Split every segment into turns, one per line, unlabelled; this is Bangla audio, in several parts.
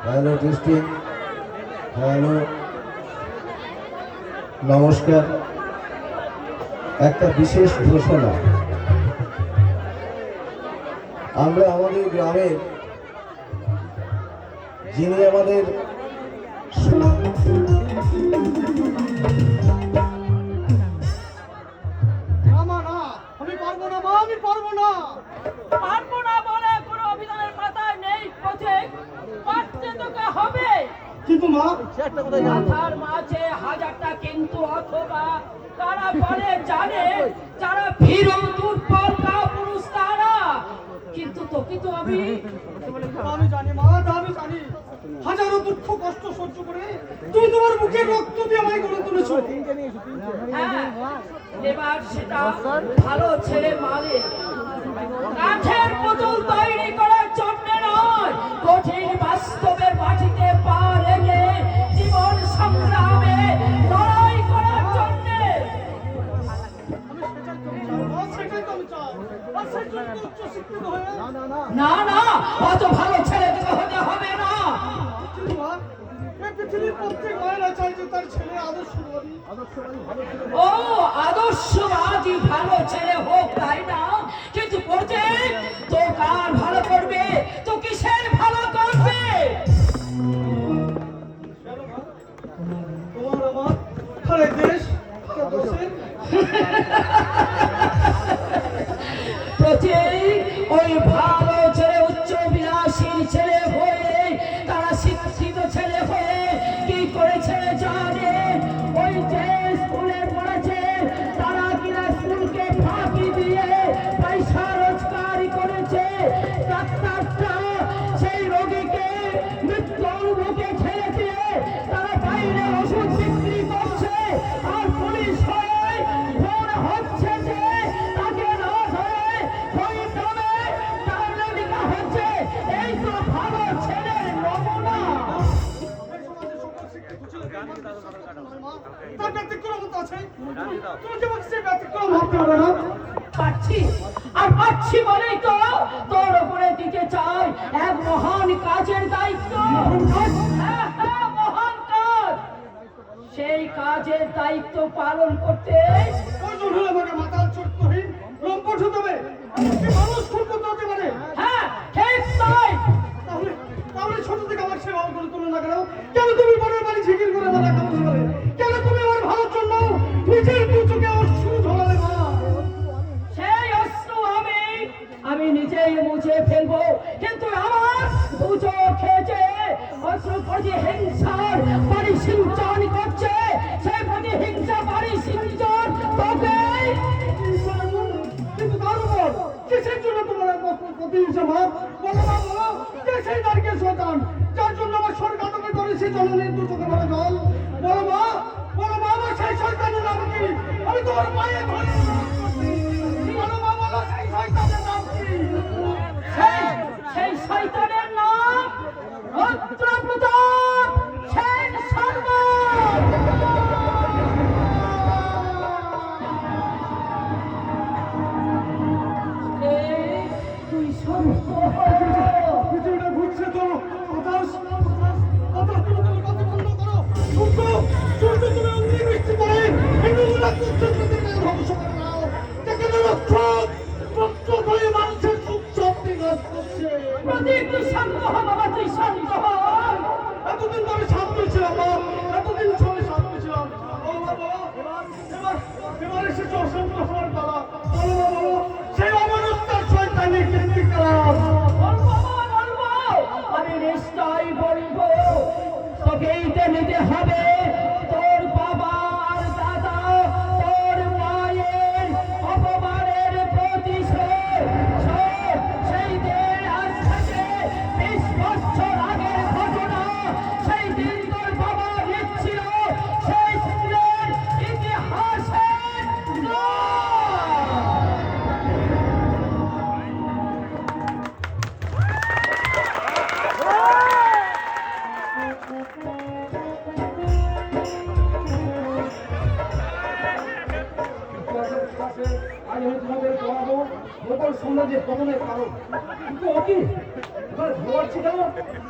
হ্যালো ডিস্ট্রিক্ট, হ্যালো নমস্কার। একটা বিশেষ ঘোষণা, আমরা আমাদের গ্রামের যিনি আমাদের
কিন্তু মা
মাথার মাঝে হাজারটা কিন্তু অথবা তারা বলে জানে যারা ভীরু দুর্বল কাপুরুষ তারা, কিন্তু তোকে তো আমি
জানি মা, আমি জানি হাজারো দুঃখ কষ্ট সহ্য করে তুমি তোমার বুকের রক্ত দিয়ে আমায় গড়ে তুলেছো।
হ্যাঁ, এবার সেটা ভালো ছেলে মালে কাঠের পুতুল তৈরি করার জন্য নয়, কঠিন বাস্তবের মাটিতে পা রেখে জীবন সংগ্রামে লড়াই করার জন্য। না না, অত ভালো ছেলে তোকে হতে হবে না।
পৃথিবীর প্রত্যেক মহিলা চাই যে তার ছেলে আদর্শবাদী।
ও আদর্শবাদী ভালো ছেলে হোক তাই না, কিন্তু প্রত্যেক তো কার ভালো করবে, তো কিসের ভালো করবে?
তোমার আমার আরে দেশ
প্রত্যেক ওই ভালো ছেলে উচ্চ বিলাসী ছেলে হয়ে তারা শিক্ষিত ছেলে হয়ে কি করেছে জানে? ওই যে স্কুলে পড়েছে তারা কিনা স্কুলকে ফাঁকি দিয়ে পয়সা রোজগার করেছে। ডাক্তারটা সেই রোগীকে মৃত্যুর মুখে ঠেলে দিয়ে তারা বাইরে ওষুধ বিক্রি করছে, আর পুলিশ হয়ে ফোন হচ্ছে যে তাকে না ধরে ওই নামে তার হচ্ছে। এই তো ভালো ছেলের নমুনা।
তার ব্যতিক্রমতা আছে, তুমি কি আমাকে সেই ব্যতিক্রম ভাবতে পারো না?
পাচ্ছি আর পাচ্ছি বলেই তো তোর উপরে দিতে চাই এক মহান কাজের দায়িত্ব। হ্যাঁ হ্যাঁ, মহান কাজ। সেই কাজের দায়িত্ব পালন করতে
প্রয়োজন হলে আমাকে মাতাল চোটহীন লম্পট হতে হবে, এমনকি মানুষ খুন করতে হতে পারে।
হ্যাঁ ঠিক তাই।
তাহলে তাহলে ছোট থেকে আমার সেবা করে তুলে না কেন? কেন তুমি বড়ের বাড়ি ঝিকির করে মাথা কামড় করে? কেন তুমি আমার ভালোর জন্য নিজের দু চোখে অশ্রু ঝরালে মা?
সেই অস্ত্র আমি নিজেই মুছে ফেলবো, কিন্তু আমার দু চোখে যে অস্ত্র প্রতি হিংসার পরিসিঞ্চন করছে, সেই প্রতি হিংসা পরিসিঞ্চন তোকে।
কিন্তু তার উপর কিসের জন্য তোমার প্রতিহিংসা মা? বলো মা, বলো কে সেই নারকেল সন্তান যার জন্য আমার স্বর্গ আতঙ্কে করেছে জননীর দু চোখে ভরা জল? বলো মা, বলো মা, আমার সেই শয়তানের নাম কি? আমি তোমার পায়ে ধরে বলো মা, বলো সেই শয়তানের নাম কি?
সেই শয়তানের নাম রুদ্রপ্রতাপ সেন শর্মা। তুই সত্য
পৃথিবীটা ঘুরছে তো, বাতাস বাতাস তুমি তুমি কথা বন্ধ করো। সূর্য সূর্য তুমি অগ্নি বৃষ্টি করে হিন্দুরা কুচ্ছত্রকে ধ্বংস করে দাও। যেখানে রক্ত রক্ত হয়ে মানুষের সুখ সব বিনাশ করছে।
প্রদীপ, তুই শান্ত হ বাবা, তুই শান্ত হ।
এতদিন ধরে শান্ত ছিলাম মা, এতদিন ধরে শান্ত ছিলাম। ও বাবা, এবার এবার এসেছে অশান্ত হওয়ার পালা। বলো মা, বলো সেই অমানবতার শয়তানি কেন্দ্রিক কাজ।
বলবো বলবো, আমি নিশ্চয় বলবো। তোকেই তো নিতে হবে তোর বাবা আর দাদা, তোর মায়ের অপমানের প্রতিশোধ। সেই দিন আজ থেকে 20 বছর আগের ঘটনা। সেই দিন তোর বাবা লিখছিল সেই স্কুলের ইতিহাসের
সমাজের পতনের কারণ কিন্তু অতি ঘুমাচ্ছি কেন?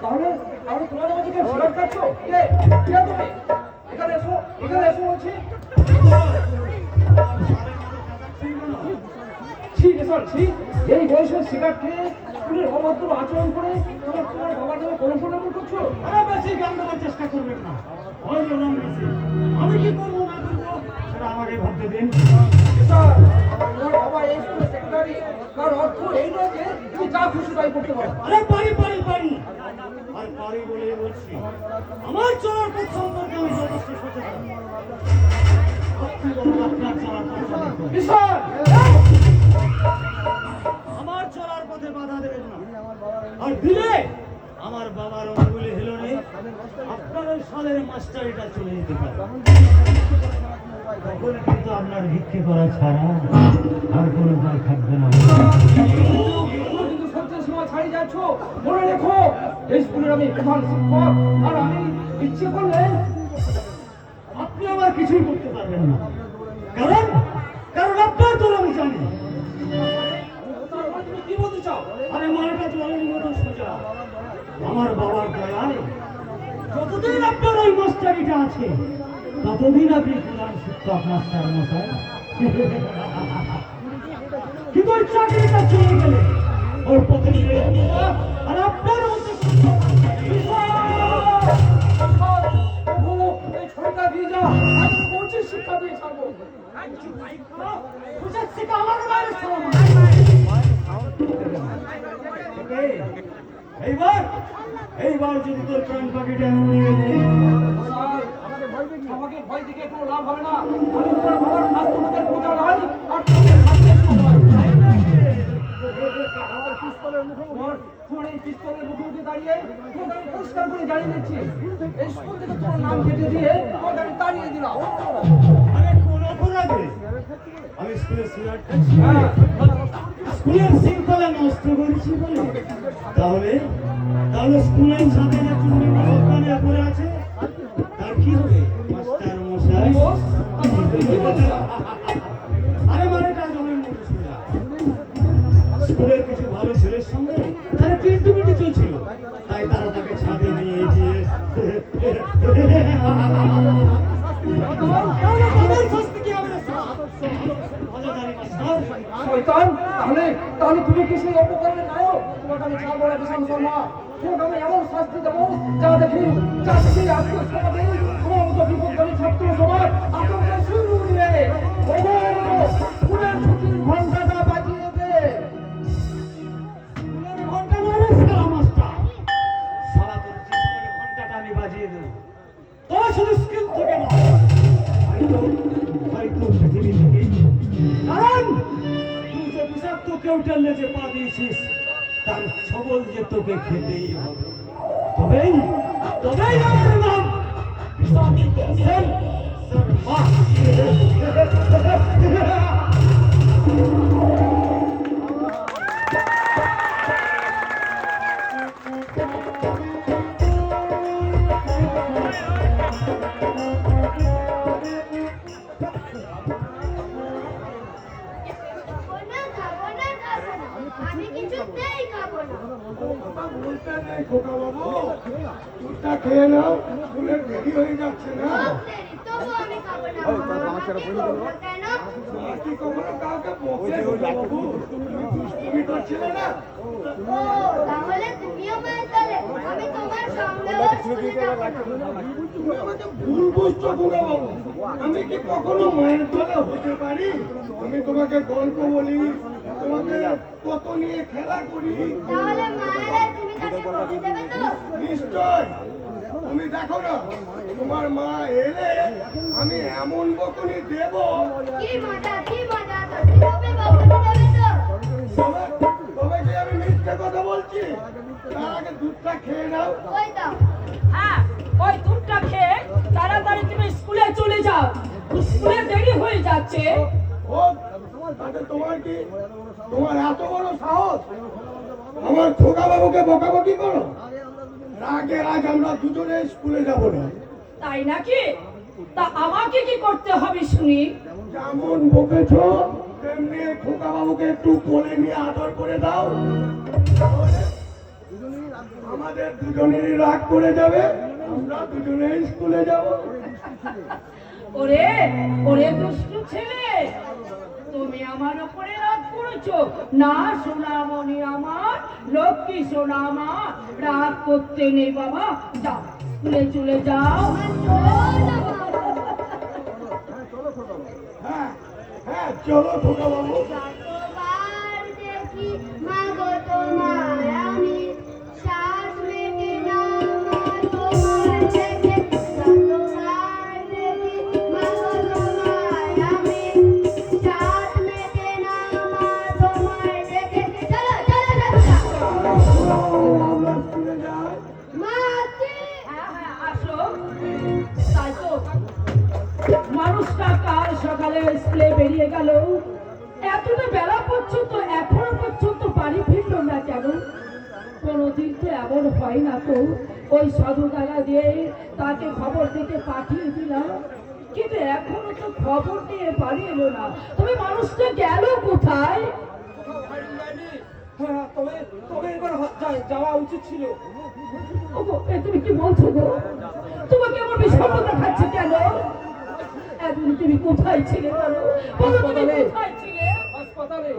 তাহলে তাহলে তোমার আমাকে কেউ সিগারেট খাচ্ছ? কে তুমি? এখানে এসো, এখানে এসো বলছি। ঠিক আছে, এই বয়সে সিগারেট খেয়ে স্কুলের অভদ্র আচরণ করে তোমার বাবার নামে কলঙ্ক নামন করছো? আরে বেশি গান দেওয়ার চেষ্টা করবেন না। আমি কি করবো না করবো সেটা আমাকে ভাবতে দিন। স্যার, আমার বাবা এই স্কুলের সেক্রেটারি, তার অর্থ এই নয় যে তুমি যা খুশি তাই করতে পারো। আরে পারি আর পারি বলেই বলছি, আমার চলার পথ সম্পর্কে আমি যথেষ্ট সচেতন। আমার চলার পথে বাধা দেবেন না, আর দিলে আমার বাবার অঙ্গুলি হেলনে আপনার ওই সালের মাস্টারিটা চলে যেতে পারে। তখন কিন্তু আপনার ভিক্ষে করা ছাড়া আর কোনো উপায় থাকবে না। কিন্তু সত্যের সময় ছাড়িয়ে যাচ্ছ, মনে রেখো এই স্কুলের আমি প্রধান শিক্ষক, আর আমি ইচ্ছে করলে আপনি আমার কিছুই করতে পারবেন না। কারণ আপনার তো আমি জানি। তুমি কি বলতে চাও? আরে মালটা জলের মতো সোজা। আমার বাবার দয়ায় যতদিন আপনার ওই মাস্টারিটা আছে ততদিন আপনি প্রধান শিক্ষক মাস্টার মশাই। কিন্তু ওই চাকরিটা চলে গেলে ওর পথে আর আপনার মধ্যে ছয়টা দিয়ে যা পঁচিশ শিক্ষা দিয়ে ছাড়বো। এইবার যদি তোর প্রাণ পাখিটা আমাকে ভয় দেখে কোনো লাভ হবে না। আমি তোমার বাবার হাত তোমাদের পূজা নয়, আর তোমার এই পিস্তলের মুখোমুখি দাঁড়িয়ে তোমাকে আমি পরিষ্কার করে জানিয়ে দিচ্ছি, এই স্কুল থেকে তোমার নাম কেটে দিয়ে তোমাকে আমি তাড়িয়ে দিলাম। আরে কোন অপরাধে? আমি স্কুলের সিগারেট খাচ্ছি, স্কুলের শৃঙ্খলা নষ্ট করেছি বলে? তাহলে স্কুলের সাথে যে চুরি দোকানে পড়ে আছে তার কি হবে মাস্টার মশাই? আরে মানে কাজ অনেক মতো সোজা। স্কুলের কিছু ভালো ছেলের সঙ্গে তারা ট্রিটমেন্টে চলছিল, তাই তারা তাকে ছাদে নিয়ে গিয়ে তাহলে তুমি কি সেই অপকরণের নায়ক? তোমাকে আমি ছাড়বো না কিষাণ শর্মা, তোমাকে আমি এমন শাস্তি দেবো যা দেখি আজকে সমাজে তোমার মতো বিপদকারী ছাত্র সমাজ আতঙ্কে শুরু উঠবে। স্কুলের ছুটির ঘন্টাটা বাজিয়ে দে। স্কুলের ঘন্টা মানে সারা মাস্টার, সারা তোর জীবনের ঘন্টাটা আমি বাজিয়ে দেবো। তোরা শুধু স্কুল থেকে না, হয়তো পৃথিবী থেকে। কারণ তুই যে বিষাক্ত কেউটালে যে পা দিয়েছিস তার ছবল যে তোকে খেতেই হবে। তবেই আমার নাম
আমি কিছুতেই খাবো না।
বলতে নেই খোকা বাবু, দুধটা খেয়ে নাও, স্কুলের দেরি হয়ে যাচ্ছে না।
তবু আমি খাবো না। কেন?
কি কখনো কাউকে বকে খোকা বাবু? তুমি দুষ্টুমি করছিলে না?
ও, তাহলে তুমিও মায়ের দলে? আমি তোমার সঙ্গেও স্কুলে যাবো না।
তুমি আমাকে ভুল বুঝছো খোকা বাবু। আমি কি কখনো মায়ের দলে হতে পারি? আমি তোমাকে গল্প বলি, তোমাকে কত নিয়ে খেলা করি।
তাহলে মায়েরা তুমি তাকে বকে দেবে তো?
নিশ্চয়। তুমি দেখো না, তোমার মা এলে আমি এমন বকুনি দেব।
কি মজা সত্যি হবে বকুনি দেবে তো?
তবে কি আমি মিথ্যে কথা বলছি? তার আগে দুধটা খেয়ে নাও।
ওই দাও।
হ্যাঁ, ওই দুধটা খেয়ে তাড়াতাড়ি তুমি স্কুলে চলে যাও, স্কুলে দেরি হয়ে যাচ্ছে।
ও, তাতে তোমার কি? তোমার এত বড় সাহস আমার খোকা বাবুকে বকাবকি করো? আজ আমরা দুজনে স্কুলে যাব না।
তাই নাকি? তা আমাকে কি করতে হবে শুনি?
যেমন বকেছ তেমনি খোকা বাবুকে একটু কোলে নিয়ে আদর করে দাও। আমাদের দুজনেরই রাগ করে যাবে, আমরা দুজনে স্কুলে যাব।
ওরে ওরে দুষ্টু ছেলে, তুমি আমার উপরে রাগ করেছো না? সোনামণি আমার, লক্ষ্মী সোনা আমার, রাগ করতে নেই বাবা, যাও স্কুলে চলে যাও।
হ্যাঁ হ্যাঁ, চলো খোকা বাবু।
যতবার দেখি মা গো তোমায় আমি, শ্বাস মেটে না মা তোমায় দেখে। যতবার দেখি মা গো তোমায় আমি, শ্বাস মেটে না মা তোমায় দেখে। চলো চলো চলো
আমরা স্কুলে যাই।
মা আছি।
হ্যাঁ হ্যাঁ, আসো। তাই তো মানুষটা কাল সকালে স্কুলে বেরিয়ে গেল, এতটা বেলা পর্যন্ত এখনো পর্যন্ত বাড়ি ফিরল না কেন? কোনোদিন তো এমন হয় না তো। ওই সাধু টাকা দিয়ে তাকে খবর দিতে পাঠিয়ে দিলাম, কিন্তু এখনো তো খবর দিয়ে বাড়ি এলো না। তবে মানুষটা গেল কোথায়?
হ্যাঁ, তবে তবে এবার যাওয়া উচিত ছিল।
ওগো, এ তুমি কি বলছো গো? তোমাকে আমার বিষণ্ণ দেখাচ্ছে কেন? এতদিন তুমি কোথায় ছিলে বলো? বলো তুমি কোথায় ছিলে?
হাসপাতালে।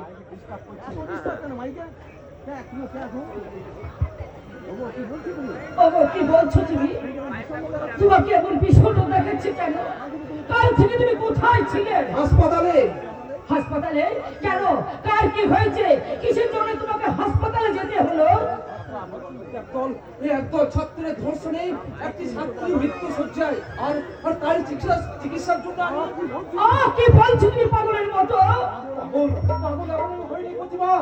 ওগো, কি বলছো তুমি? তোমাকে এমন বিষণ্ণ দেখাচ্ছে কেন? কাল থেকে তুমি কোথায় ছিলে?
হাসপাতালে।
হাসপাতালে কেন? কার কি হয়েছে? কিসের জন্য তোমাকে হাসপাতালে যেতে হলো?
একদল ছাত্রের ধর্ষণে একটি ছাত্রী মৃত্যু সজ্জায়, আর তার চিকিৎসার জন্য
কি বলছো তুমি পাগলের মতো?
হয়নি প্রতিভা,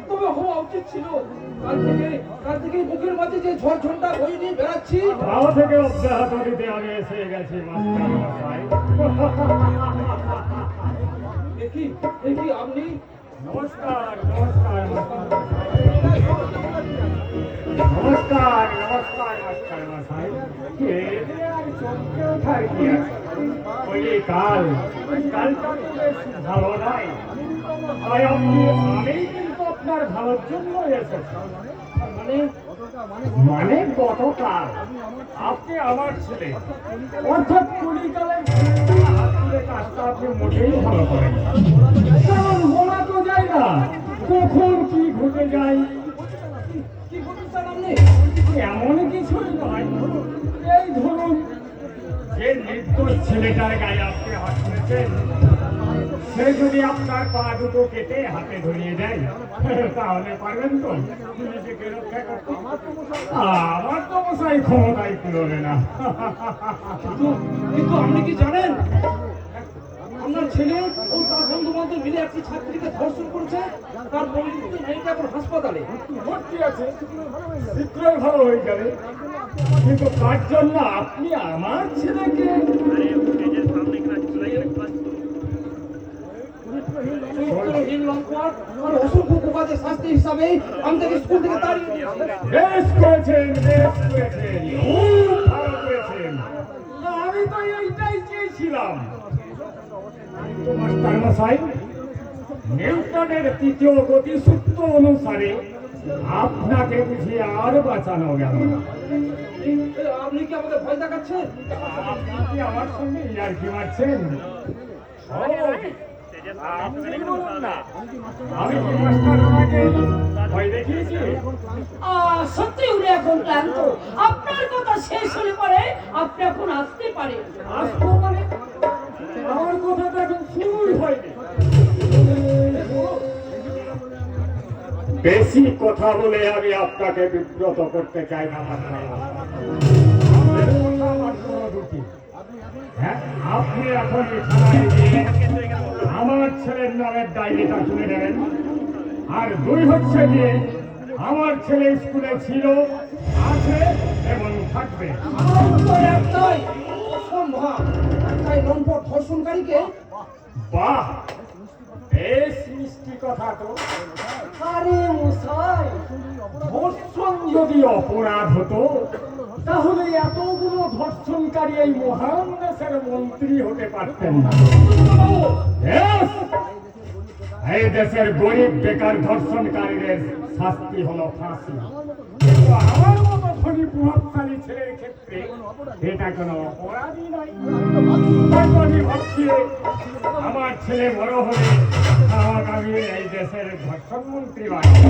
তবে হওয়া উচিত ছিল। কাল থেকে মুখের মাঝে যে ঝড় ঝন্ডা বই নিয়ে বেড়াচ্ছি,
তাও থেকে অব্যাহত দিতে আমি এসে গেছি মাস্টার মশাই।
দেখি আপনি।
নমস্কার নমস্কার নমস্কার নমস্কার মাস্টার মশাই। এতে আর চমকে ওঠার কি আছে? ওই কালটা তো বেশ ভালো নয়। তাই আমি কিন্তু আপনার ভালোর জন্য এসেছি। মানে গতকাল আপনি আমার ছেলে অর্থাৎ কলিকালের হাত তুলে কাজটা আপনি মোটেই ভালো করেন, কারণ বলা তো যায় না কখন কি ঘটে যায়।
কি বলতে চান আপনি?
এমন কিছুই নয়, এই ধরুন যে নির্দোষ ছেলেটার গায়ে আপনি হাত তুলেছেন, সে যদি আপনার পা দুটো কেটে হাতে ধরিয়ে দেয়, তাহলে পারবেন তো নিজেকে রক্ষা করতে? আমার তো মশাই ক্ষমতাই কুলোবে না।
কিন্তু আপনি কি জানেন, আপনার ছেলে ও তার বন্ধু বান্ধব মিলে একটি ছাত্রীকে ধর্ষণ করেছে। তার পরিচিত মেয়েটা এখন হাসপাতালে
ভর্তি আছে, শীঘ্রই ভালো হয়ে যাবে। কিন্তু তার জন্য আপনি আমার ছেলেকে
চরিত্রহীন লম্পট আর অসংখ্য কুপাদের শাস্তি হিসাবে আমি তাকে স্কুল থেকে তাড়িয়ে দিয়েছি।
বেশ করেছেন, বেশ করেছেন, খুব ভালো করেছেন। আমি তো এইটাই চেয়েছিলাম। কিন্তু মাস্টার মশাই, নিউটনের তৃতীয় গতিসূত্র অনুসারে আপনাকে বুঝি আর বাঁচানো গেল না।
আপনি কি আমাদের ভয় দেখাচ্ছেন?
আপনি কি আমার সঙ্গে ইয়ার্কি মারছেন? আপনি বলুন না, আমি কি মাস্টার ওনাকে ভয় দেখিয়েছি?
সত্যি উনি এখন ক্লান্ত। আপনার কথা শেষ হলে পরে আপনি এখন আসতে পারেন।
আসবো মানে? আমার কথা তো এখন শুরুই হয়নি। বেশি কথা বলে আমি আপনাকে বিব্রত করতে চাই না মাস্টার। আমার কথা আমার কোনো দুটি। হ্যাঁ, আপনি এখন এই থানায় গিয়ে আমার ছেলের নামের ডায়েরিটা তুলে নেবেন। আর দুই হচ্ছে যে আমার ছেলে স্কুলে ছিল, আছে এবং থাকবে।
একটাই অসম্ভব, তাই লম্পট ধর্ষণকারীকে।
বাহ, বেশ মিষ্টি কথা তো। আরে মশাই, ধর্ষণ যদি অপরাধ হতো তাহলে এতগুলো ধর্ষণকারী এই মহান দেশের মন্ত্রী হতে পারতেন না। Yes! এই দেশের গরিব বেকার ধর্ষণকারীদের শাস্তি হলো ফাঁসি। কিন্তু আমার মতো ধনী প্রভাবশালী ছেলের ক্ষেত্রে এটা কোনো অপরাধী নয়। হয়তো আমি ভাবছি আমার ছেলে বড় হলে আগামী এই দেশের ধর্ষণ মন্ত্রী বানাবো।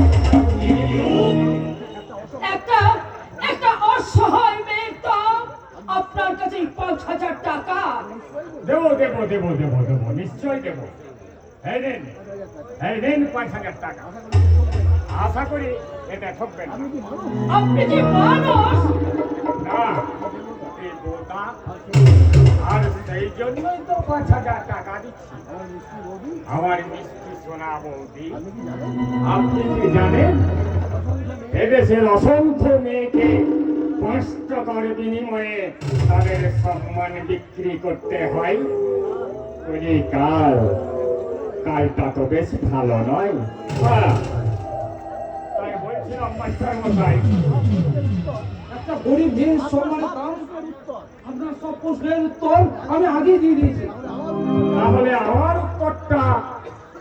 একটা একটা অসহায় মেয়ে তো আপনার কাছে 5,000 টাকা।
দেবো দেবো দেবো দেবো দেবো, নিশ্চয় দেবো। এই নেন 5,000 টাকা। আশা করি এটা ঠকবে না।
আপনি কি মানুষ?
না, এই বোতা। আর সেই জন্যই তো 5,000 টাকা দিচ্ছি। আমার মিষ্টি সোনা বৌদি, আপনি কি জানেন এদেশের অসংখ্য মেয়েকে 5 টাকার বিনিময়ে তাদের সম্মান বিক্রি করতে হয়? ওই কালটা তো বেশ ভালো নয়। তাই বলছিলাম মাস্টার মশাই,
একটা গরিব মেয়ের সম্মানের দাম, আপনার সব প্রশ্নের উত্তর আমি আগেই দিয়ে দিয়েছি।
তাহলে আমার উত্তরটা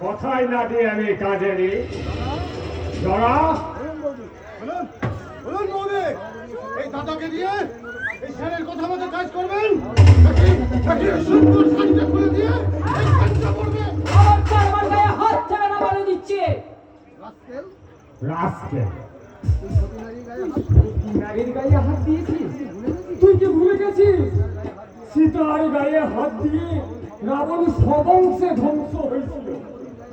কথায় না দিয়ে আমি কাজে নিই। জরা
বলুন মহোদয়, এই দাদাকে দিয়ে এই স্যারের কথা মতো কাজ করবেন নাকি সুন্দর শাড়িটা খুলে দিয়ে এই কাজটা করবেন?
আমার গায়ে হাত থেকে না বলে দিচ্ছে।
রাস্কেল,
নারীর গায়ে হাত দিয়েছিস? তুই কি ভুলে গেছিস?
সীতার গায়ে হাত দিয়ে রাবণ সবংশে ধ্বংস হয়েছিল।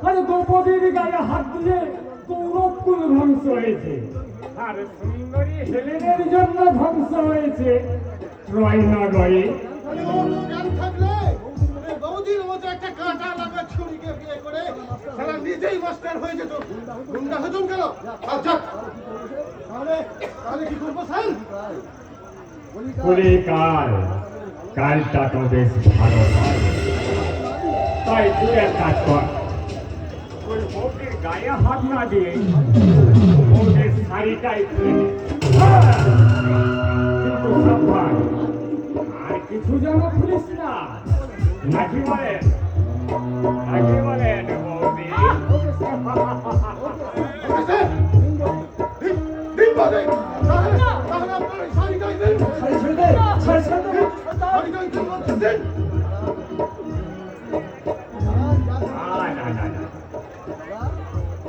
আর দ্রৌপদীর গায়ে হাত দিয়ে কৌরবকুল ধ্বংস হয়েছে। আর সুন্দরী হেলেনের জন্য ধ্বংস হয়েছে ট্রয় নগরী।
জ্ঞান থাকলে এই বৌদির মতো একটা কাঁটা লাগা ছুরিকে বিয়ে করে তারা নিজেই মাস্টার হয়ে যেত। গুন্ডা হজম কেন? আচ্ছা, তাহলে কি করবো স্যার?
কালটা তো বেশ ভালো নয়। তাই তুই এক কাজ কর, ওই বউটির গায়ে হাত না দিয়ে বউটির শাড়িটাই খুলে নে। কিন্তু সাবধান, আর কিছু যেন খুলিস না। নাকি বলেন বৌদি?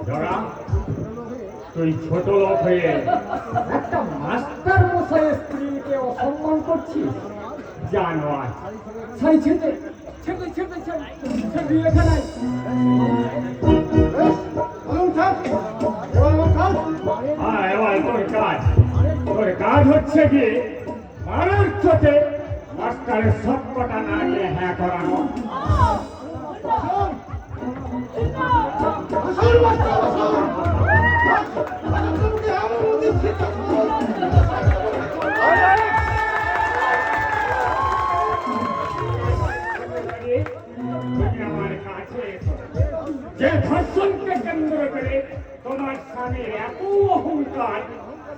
জরা, তুই ছোট লোক হয়ে একটা মাস্টার মশাইয়ের স্ত্রীকে অসম্মান করছিস? জানোয়ার, ছাই ছেড়ে ছেড়ে ছেড়ে ছেড়ে ছেড়ে এখানে তোর কাজ হচ্ছে কি মারার চোটে মাস্টারের সব কটা না গিয়ে হ্যাঁ করানো। যে ধর্ষণকে কেন্দ্র করে তোমার স্বামীর এত অহংকার,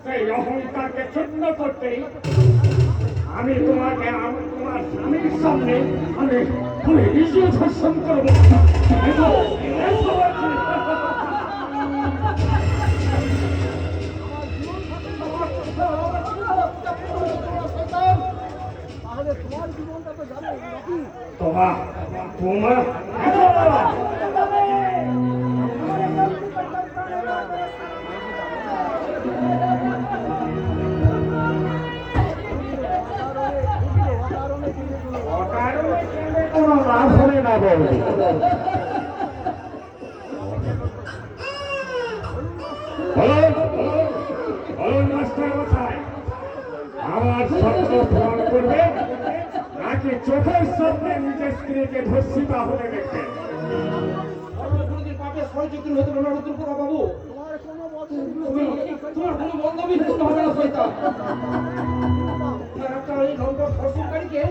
সেই অহংকারকে চূর্ণ করতে আমি তোমার স্বামীর সামনে আমি নিজে ধর্ষণ করবো। তোমার কোনো লাভ হবে না বলবি। বলুন মাস্টার মশাই, আমার স্বপ্ন পূরণ করবে নাকি চোখের সামনে নিজের স্ত্রীকে ধর্ষিতা হতে দেখবেন?
বাবু, তোমার কোনো বন্ধবী হবে না শয়তান। একটা ওই নম্বর ধর্ষণকারীকে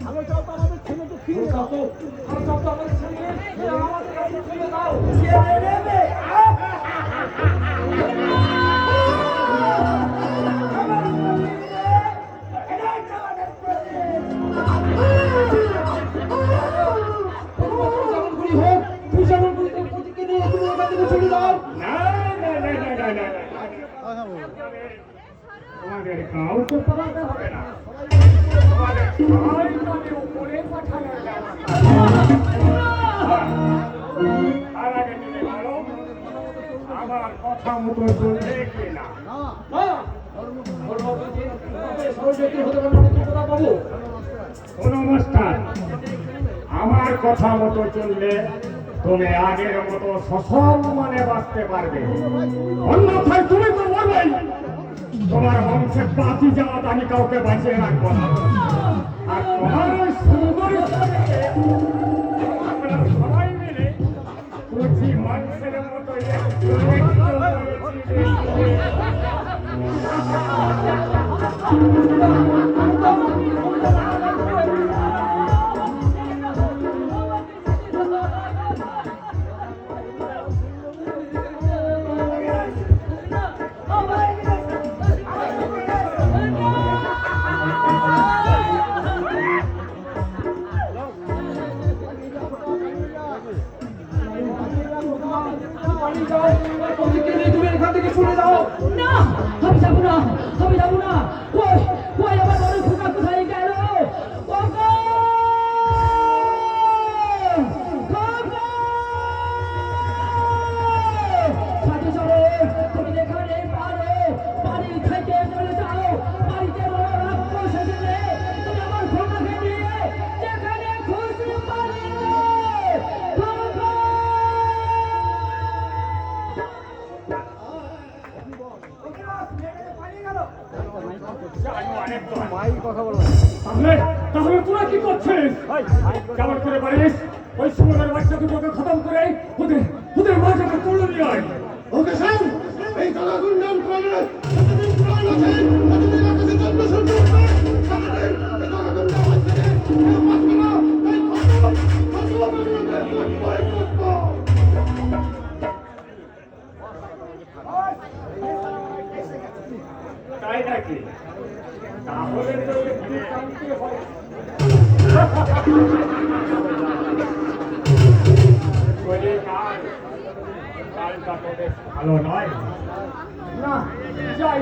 আমাদের ছেলেকে ফিরে দাও তো, আমাদের ছেলেকে আমাদের কাছে ফিরে দাও।
তোমাদের কাউকে পালাতে হবে না, তোমাদের সবাইকে উপরে পাঠানোর ব্যবস্থা। তার আগে তুমি বলো আমার কথা মতো চলবে কিনা। শোনো মাস্টার, আমার কথা মতো চললে তুমি আগের মতো সসম্মানে বাঁচতে পারবে, অন্যথায় তুমি তো মরবেই। তোমার বংশে বাঁচি যাওয়া আমি কাউকে বাঁচিয়ে রাখবো না। আর তোমার ওই সুন্দর আমরা সবাই মিলে কচি মানুষের মতো
তুমি এখান থেকে শুনে যাও।
না, আমি যাবো না, আমি যাবো না। ওই ওই আমার বড় খোকা কোথায় গেল? খোকা! খোকা! সাথে চলো, তুমি যেখানে পারো বাড়ি থেকে চলে যাও। বাড়িতে বড় রাক্ষস এসেছে, তুমি আমার খোকাকে নিয়ে যেখানে খুশি পালিয়ে যাও। খোকা!
তাহলে তোরা কি করছিস? কেমন করে পারিস ওই সুন্দর বাচ্চা দুটোকে খতম করে ওদের ওদের মাঝে তুলে নিয়ে আয়।
ওকে স্যার, এই জলাগুন নাম করে এতদিন প্রাণ আছে, এতদিন আকাশে জন্ম সূর্য উঠবে, সারাদিন এই জলাগুন নাম আছে, কেউ বাঁচবে না, তাই
তাই নাকি? তাহলে তো একটু শান্তি হয়। কালটা তো বেশ ভালো নয় না। যাই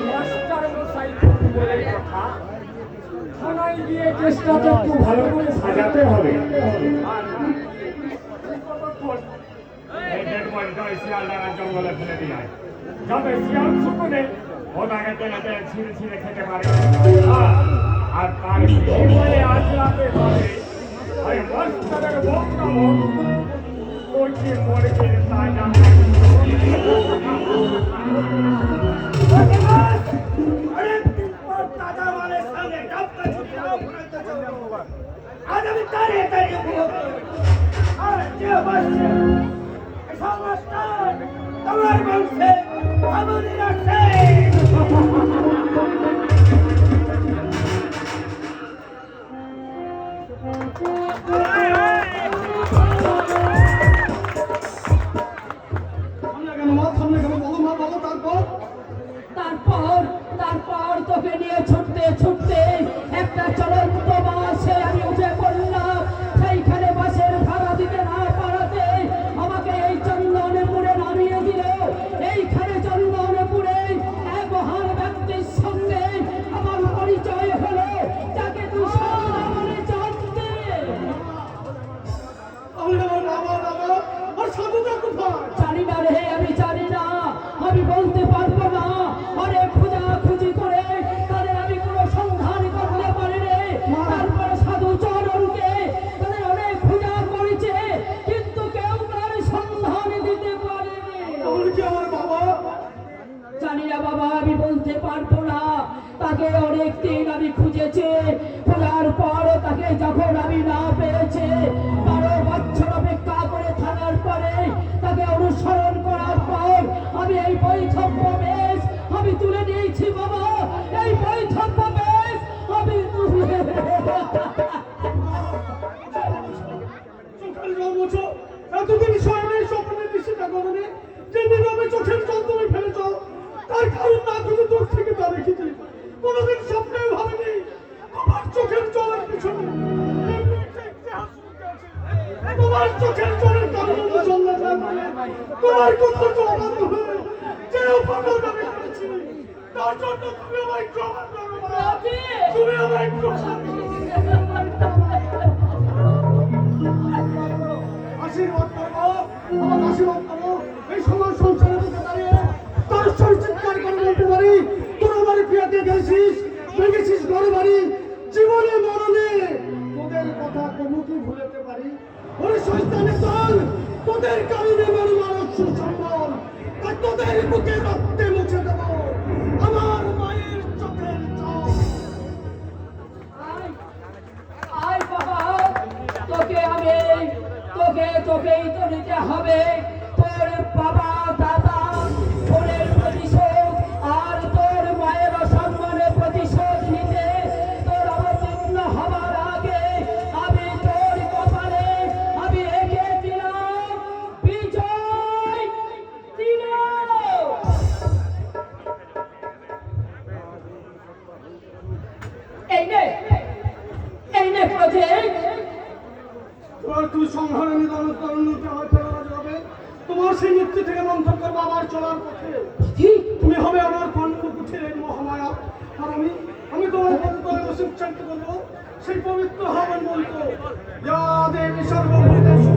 মাস্টার মশাই বলে কথা, থানায় গিয়ে চেষ্টাটা একটু ভালো করে সাজাতে হবে। আর এই ডেড বডিটা শিয়ালদার জঙ্গলে ফেলে দিয়ে আয়, যাতে শিয়াল শুকুনে ওটাকে টেনে টেনে ছিঁড়ে ছিঁড়ে খেতে পারে। আর তার বিনিময়ে আজ রাতে পাবে ওই মাস্টারের বক্তব্য কচি মুরগির তাজা
আজ আমি দাঁড়িয়ে দাঁড়িয়ে আর যে বলছে সমস্তার তোমার বংশে আমাদের আছে।
তারপর তোকে নিয়ে ছুটতে ছুটতে একটা চলন্ত বাসে আমি উঠে পড়লাম। সেইখানে বাসের ভাড়া দিতে না পারাতে আমাকে এই চন্দনপুরে নামিয়ে দিল। এইখানে চন্দনপুরে এক মহান ব্যক্তির সঙ্গে আমার পরিচয় হলো, যাকে তুই সামনা বলে জানতে। জানি না রে, আমি জানি না, আমি বলতে পারবো না। অনেক খোঁজাখুঁজি করে তাদের আমি কোনো সন্ধান করতে পারিনি। তারপরে সাধু চরণকে তাদের অনেক খোঁজা করেছে, কিন্তু কেউ তার সন্ধান দিতে পারেনি। জানি না বাবা, আমি বলতে পারবো না। তাকে অনেক দিন আমি খুঁজেছি, খোঁজার পর তাকে যখন আমি না পেয়েছি, 12 বছর অপেক্ষা করে থাকার পরে তাকে অনুসরণ করার পর আমি এই বৈধব্য বেশ আমি তুলে নিয়েছি বাবা। এই বৈধব্য বেশ আমি তুলে
এতদিন স্বয়ং স্বপ্নের দৃষ্টি মানে যে নীরবে চোখের জল তুমি ফেলেছ, তার কারণ না খুঁজে দূর থেকে তা রেখেছি। কোনোদিন স্বপ্নেও ভাবিনি তোমার চোখের জলের পিছনে তোমার চোখের জলের কারণ তোমার কথা জল যে উপকার আমি করেছি জন্য তুমি আমায় ক্ষমা করো মা।
রাধে।
তুমি আমায় ক্ষমা আশীর্বাদ করো, আমার আশীর্বাদ করো। এই সময় সংসারে বুকে দাঁড়িয়ে তার সই চিৎকার করে বলতে পারি, তোর বাড়ি ফিরাতে গেছিস, ভেঙেছিস ঘর বাড়ি, জীবনে মরণে তোদের কথা কবু কি ভুলেতে পারি? ওরে শয়তানের দল, তোদের কারণে আমার মানুষ সুসম্বল, আর তোদের বুকে রক্তে মুছে দেব আমার মায়ের চোখের জল।
আয় বাবা, তোকেই তো নিতে হবে তোর বাবা দাদা বোনের প্রতিশোধ, আর তোর মায়ের অসম্মানের প্রতিশোধ নিতে তোর অবতীর্ণ হবার আগে আমি তোর কপালে আমি এঁকে দিলাম বিজয় তিলক। এই নে প্রজেক্ট।
তোমার তুই সংহারে নিদান তরুণীকে হয়তো যাবে, তোমার সেই মৃত্যু থেকে বন্ধন করবো আবার চলার পথে। তুমি হবে আমার কর্ণকুঠির এই মহামায়া, আর আমি তোমার পদতলে বসে উচ্চারিত করবো সেই পবিত্র হবন মন্ত্র, যা দেবী সর্বভূতেষু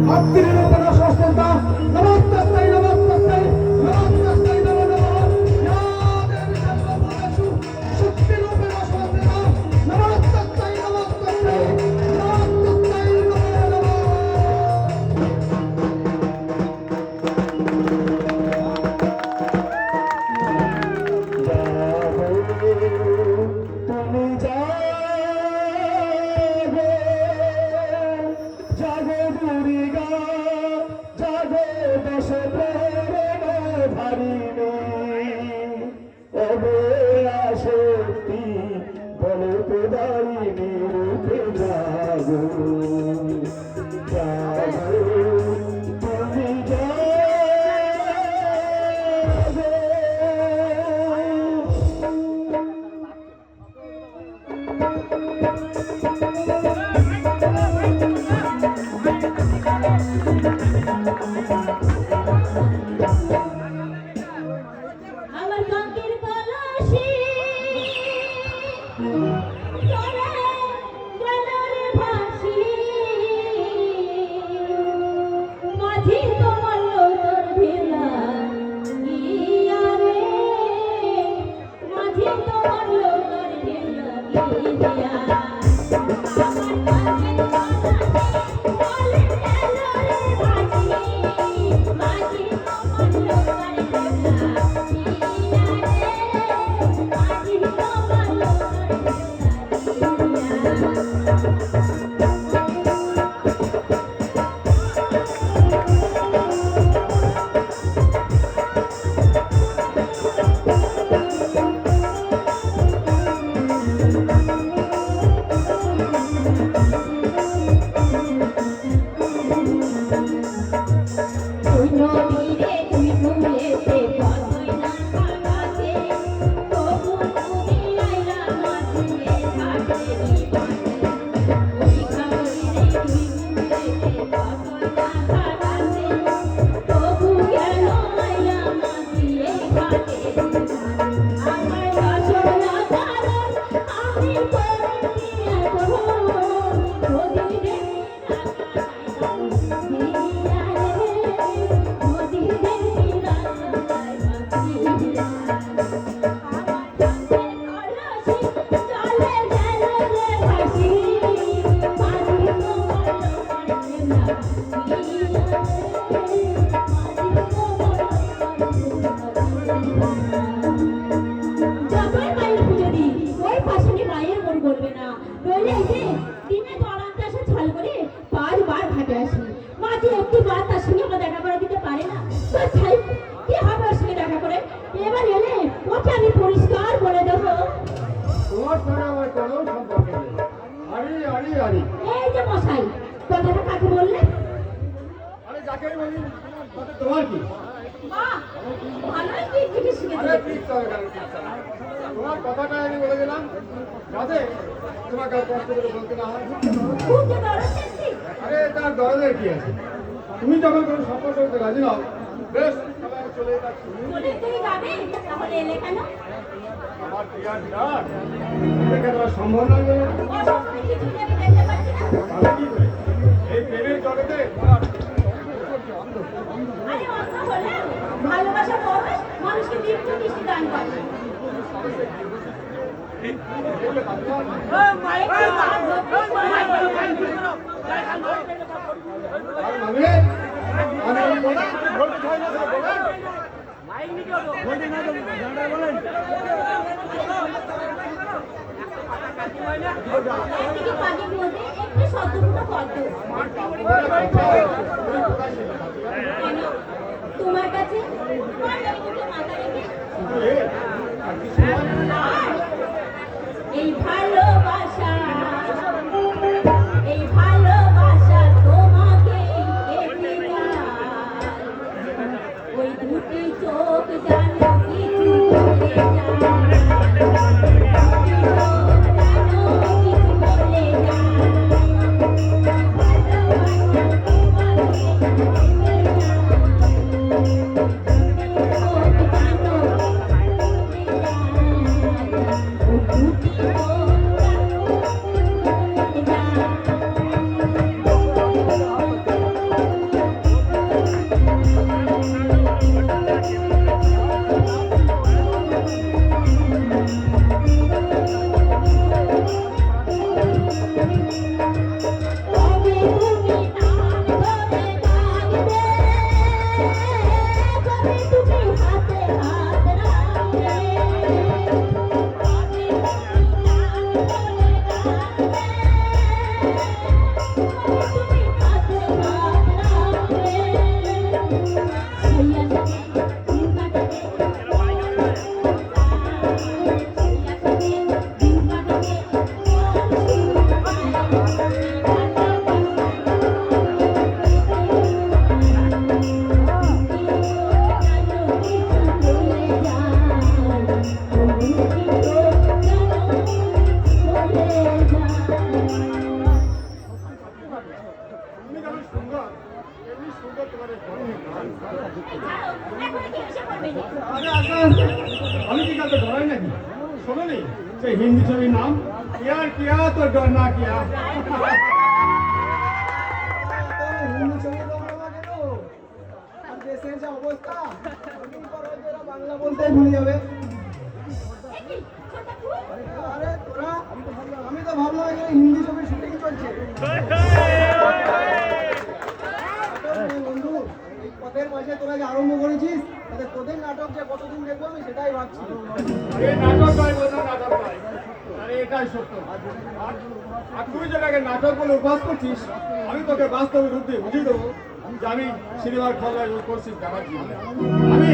ভক্তিনিরূপণ সস্ততা নমস্তেই নমস্তেই নমস্তেই নমো নমঃ। যা দেবী সর্বভূতেষু শক্তিরূপণ সস্ততা নমস্তেই নমস্তেই নমস্তেই নমো নমঃ।
তুমি জাগো দুর্গা, জাগো দশ ধারিণী, অবয়া শক্তি বলতে দারিণী রূপে জাগো জাগো তুমি জাগো।
আমার কাকের কলসি চলে গেলরে ভাসি, মাঝি তোমার লোটার ভেলা ইয়া রে, মাঝি তোমার লোটার ভেলা ইয়া। আমার কাকের কলসি চলে গেলরে ভাসি, মাঝি তোমার লোটার ভেলা তুই নদীরে তুই ভুলেতে কতই না কাটাতে, তবু তুমি আইলা মাঝিয়ে ঘাটে নিবাতে। ওই খাবরে তুই ভুলেতে কতই না কাটাতে, তবু কেন আইলা মাঝিয়ে ঘাটে নিবাতে। আমার বাসনা কারণ আমি করে দিয়ে দেবো, নদীরে না
তোমার সঙ্গে আমার কোনো সম্পর্ক নেই। আরে
এই যে মশাই, কথাটা কাকে বললে?
আরে যাকে বলি তাতে তোমার কি?
বাহ, ভালোই কি জিজ্ঞেস
আরে
শিখেছে।
ঠিক তবে কেন ঠিক তবে। তোমার কথাটা আমি বলে দিলাম, যাতে তোমাকে আর কষ্ট করে বলতে না হয়।
খুব যে দরদ দেখছি।
আরে তার দরদের কি আছে? তুমি যখন কোনো সম্পর্ক করতে রাজি নও, বেশ তবে আমি চলে যাচ্ছি।
চলে তুই যাবে, তাহলে এলে কেন?
আর বিরাট বিরাট দেখে তোমার সম্ভব নয় বলে
অসম্ভব কিছু নেই, আমি দেখতে পাচ্ছি না।
তাহলে কি করে এই প্রেমের জগতে
আরে অন্ধ হলে ভালোবাসা পাবে, মানুষকে দীপ্ত দৃষ্টি দান করে। একদিকে পাখির মধ্যে একটি শব্দপূর্ণ পদ্ম। কেন? তোমার কাছে মাতারি দুটো মাথা রেখে এই ভালোবাসা, এই ভালোবাসা তোমাকে পেতে যায়। ওই দুটি চোখ জানো কিছু বলে যায়, দুটি চোখ জানো কিছু বলে যায়। ভালোবাসা তোমাকে পেতে যায়, দুটি চোখ জানো বলে যায়। ও দুটি চোখ জানো বলে যায়। কবে তুমি নাম ধরে ডাকবে, কবে তুমি হাতে হাত রাখবে, কবে তুমি নাম ধরে ডাকবে, কবে তুমি হাতে হাত রাখবে। সেই আশাতে দিন কাটাবে, সেই আশাতে দিন কাটাবে।
তুমি যেমন সুন্দর এমনি সুন্দর তোমার এই বর্ণের গান। আরে আকাশ, আমি কি কাউকে ধরাই নাকি? শোনো নি সেই হিন্দি ছবির নাম ইয়ার কিয়া তো ডরনা কিয়া।
হিন্দি ছবি তোমরা কেন? আর দেশের যে অবস্থা, অনেকদিন পর হয়তো এরা বাংলা বলতেই ভুলে যাবে। আরে তোরা, আমি তো ভাবলাম এখানে হিন্দি ছবির শুটিং চলছে। বন্ধু, এই পথের মাঝে তোরা যে আরম্ভ করেছিস, তাতে তোদের নাটক যে কতদিন দেখবো আমি সেটাই ভাবছি।
আরে নাটক নয় বলছো, নাটক নয়। আরে এটাই সত্য। আর তুই যেটাকে নাটক বলে উপাস করছিস, আমি তোকে বাস্তবে রূপ দিয়ে বুঝিয়ে দেবো যে আমি সিনেমার খেলায় করছিস দেখাচ্ছি। আমি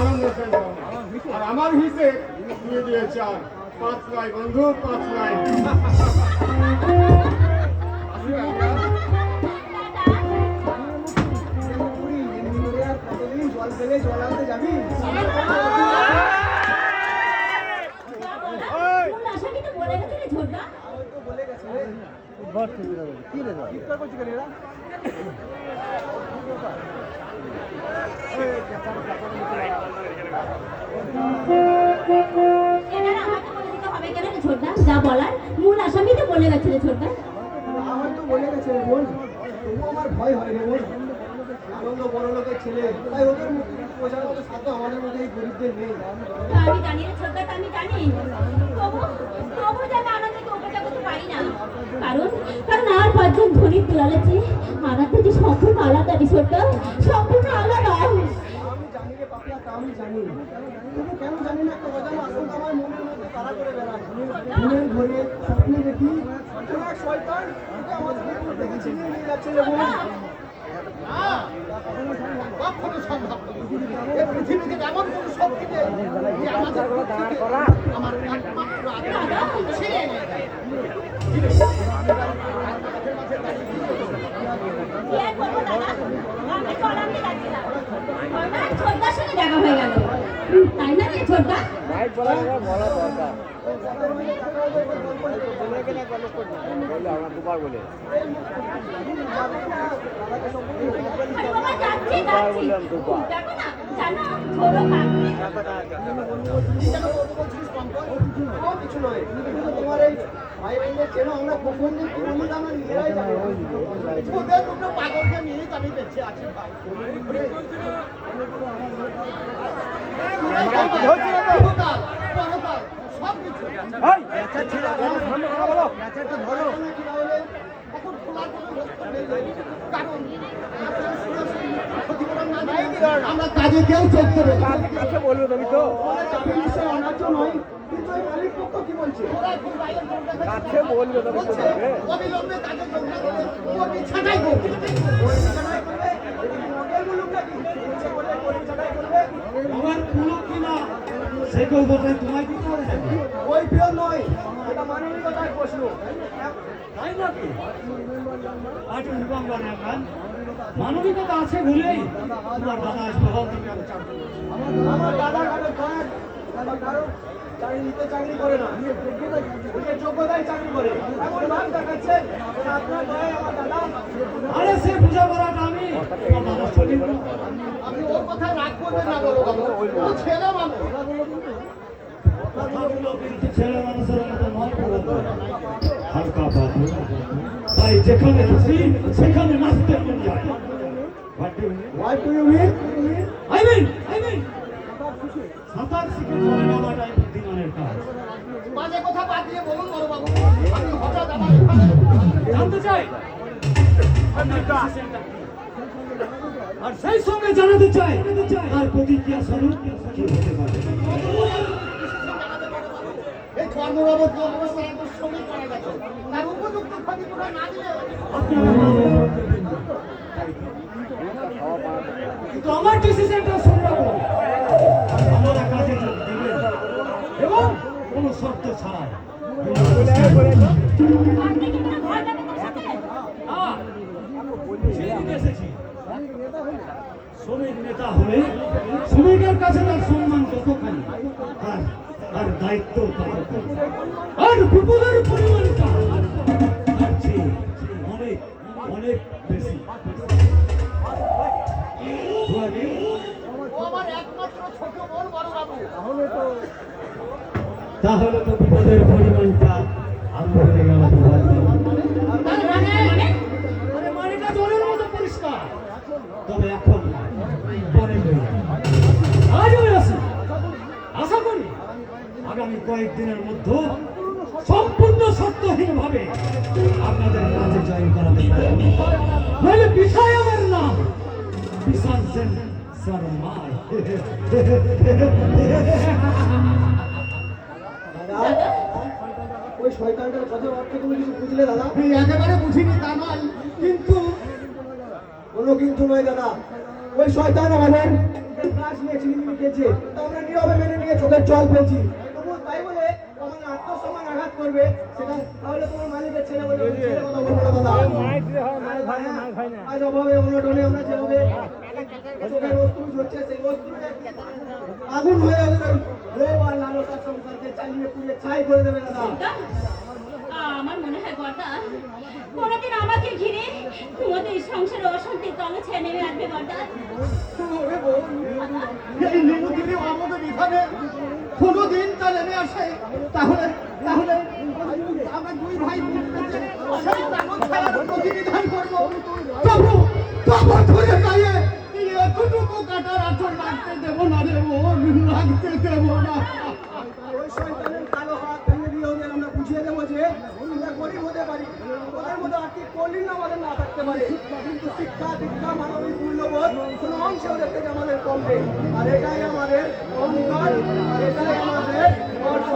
আনন্দ সেন বর্মা। আর আমার হিসে দিয়ে দিয়েছে আর 5 লাই বন্ধু, 5 লাই।
কতদিন জল ফেলে জল আনতে যাবি?
বলে গেছে রে ঝোটা।
আমার তো বলে গেছে রে। কি রে চিৎকার করছি কেন এরা?
এনারা আমাকে বলে দিতে হবে কেন রে ঝোটা? যা বলার মূল আসামি তো বলে গেছে রে ঝোটা।
আমার তো বলে গেছে রে বোন, তবুও আমার ভয় হয় রে বোন। আনন্দ বড় লোকের ছেলে, তাই ওদের মুখে বোঝার মতো সাধ্য আমাদের মধ্যে এই গরিবদের নেই।
তা আমি জানি রে ঝোটা, তা আমি জানি। তবু যাতে আনন্দকে উপেক্ষা করতে পারি না। কারণ আর পাঁচজন ধনীর লালচে আনন্দ যে সম্পূর্ণ আলাদা রে ঝোটা, সম্পূর্ণ আলাদা।
আমি জানি রে পাপিয়া, তা আমি জানি। তবু কেন জানি না একটা অজানা আশঙ্কা আমার মনের মধ্যে তাড়া করে বেড়ায়। ঘুমের ঘরে স্বপ্নে দেখি কোনো এক শয়তান ওকে আমার ঘুম থেকে ছিনিয়ে নিয়ে যাচ্ছে রে বোন। কখনো সম্ভব নয়। এই পৃথিবীতে এমন কোনো শক্তি নেই যে আমাদের থেকে আমার একমাত্র আদর ছিনিয়ে নিয়ে যায়।
কি আর করবো দাদা? আমি চলাতে যাচ্ছিলাম। হঠাৎ ছোটদার সঙ্গে দেখা হয়ে গেল। তাই না রে ছোটদা? আরে বাবা, যাচ্ছি। দেখো না জানো ছোড়ো কাকু
কিছু নয় কিন্তু তোমার এই ভাই বোনদের চেনো আমরা কখন যে কি বলি আমরা নিজেরাই জানি ওদের দুটো পাগলকে নিয়েই তো আমি বেঁচে আছি ভাই সব কিছু এখন খোলার কোনো বস্তু নেই কারণ আমরা কাজে কেউ চোখ দেবে বলবো তুমি তো অনার্য নয় কিন্তু এই মালিক পক্ষ কি বলছে কাছে বলবে অবিলম্বে কাজে যোগ না করে কর্মী ছাঁটাই করবে আমার পুরো কিনা সে কেউ বোধহয় তোমায় দিতে হবে ওই প্রিয় নয় এটা মানবিকতার প্রশ্ন তাই নাকি মানবিকতা আছে বলেই তোমার দাদা আসবে আমার দাদা কারো চাকরি করে না যোগ্যতায় চাকরি করে এমন ভাব দেখাচ্ছে আপনার দয়ায় আমার দাদা আরে সে পূজা করাটা আমি আপনি ওর কথা রাগ করবেন না বলো ছেলে মানুষ ছেলে মানুষের মতো নয় হালকা বাবু তাই যেখানে খুশি সেখানে নাচতে মন যায় What do you mean? I mean সাঁতার শিখে চলে যাওয়াটাই বুদ্ধিমানের কাজ বাজে কথা বাদ দিয়ে বলুন বড় বাবু আমি হঠাৎ আমার জানতে চাই আর সেই সঙ্গে জানাতে চাই তার প্রতিক্রিয়া স্বরূপ কি হতে পারে এই কর্মবাবদ অবস্থা একদম শ্রমিক করা গেছে তার উপযুক্ত ক্ষতিপূরণ না দিলে কিন্তু আমার ডিসিশনটা শুনে রাখো আমরা কাজে যোগ দিবেন এবং কোনো শর্ত ছাড়াই
আপনি কি কোনো ভয় পাবেন তার সাথে
এসেছি শ্রমিক নেতা হলে শ্রমিকের কাছে তার সম্মান কতখানি আর দায়িত্ব ততখানি আর বিপদের পরিমাণটা তার চেয়ে অনেক অনেক বেশি তাহলে তো বিপদের পরিমাণটা আরো বেড়ে গেল মানেটা জলের মতো পরিষ্কার তবে এখন পরে আজও আসি আশা করি আগামী কয়েকদিনের মধ্যে সম্পূর্ণ সত্যহীন ভাবে আপনাদের কাজে জয়েন করাতে পারবেন নইলে বিষয় আমার নাম বিশাল সেন শর্মায় ওই শয়তানটার কথার অর্থ তুমি কিছু বুঝলে দাদা একেবারে বুঝিনি তা নয় কিন্তু কোনো কিন্তু নয় দাদা ওই শয়তান আমাদের ক্লাস নিয়ে চিনি খেয়েছে তা আমরা নীরবে মেনে নিয়ে চোখের জল পেয়েছি তবু তাই বলে আমাদের আত্মসম্মান আঘাত করবে সেটা তাহলে তোমার মালিকের ছেলে বলে ছেলে কথা বলবো না দাদা আজ অভাবে অনটনে আমরা যেভাবে চোখের বস্তু হচ্ছে সেই বস্তু আগুন হয়ে ওদের লোভ আর লালসার সংসারকে চালিয়ে পুড়িয়ে ছাই করে দেবে দাদা
আমার মনে হয় বর্দা কোনোদিন আমাকে ঘিরে তোমাদের সংসারে অশান্তির তলছে নেমে আসবে বর্দা
এই নিমুদিনী আমাদের বিধানে কোনোদিন তা নেমে আসে তাহলে তাহলে আমরা দুই ভাই সেই প্রাণ ছায়ার প্রতিনিধান করবো তবু তবু ধরে গায়ে এতটুকু কাটার আচর লাগতে দেবো না রে লাগতে দেবো না ওই শয়তানের কালো হাত ভেঙে দিয়ে ওদের আমরা বুঝিয়ে দেবো যে আমরা গরিব হতে পারি ওদের মধ্যে আর্থিক কল্যাণ আমাদের না থাকতে পারে কিন্তু শিক্ষা দীক্ষা মানবিক মূল্যবোধ কোনো অংশে ওদের থেকে আমাদের কম নেই আর এটাই আমাদের অঙ্গীকার আর এটাই আমাদের গর্ব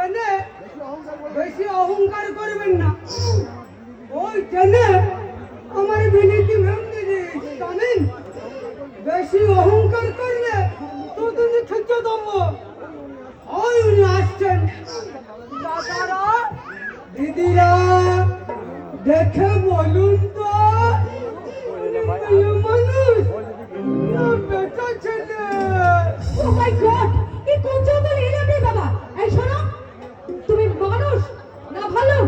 ট্রেনে বেশি অহংকার করবেন না। ওই ট্রেনে আমার বিলিতি ভেঙে দিয়েছে জানেন। বেশি অহংকার করলে তো তুমি খেতে দেবো। ওই উনি আসছেন। দাদারা দিদিরা দেখে বলুন তো উনি মেয়ে মানুষ না বেটা ছেলে?
ও মাই গড, কি কোন জঙ্গলে এলে রে বাবা? এই শোনো, তুমি মানুষ না ভালো?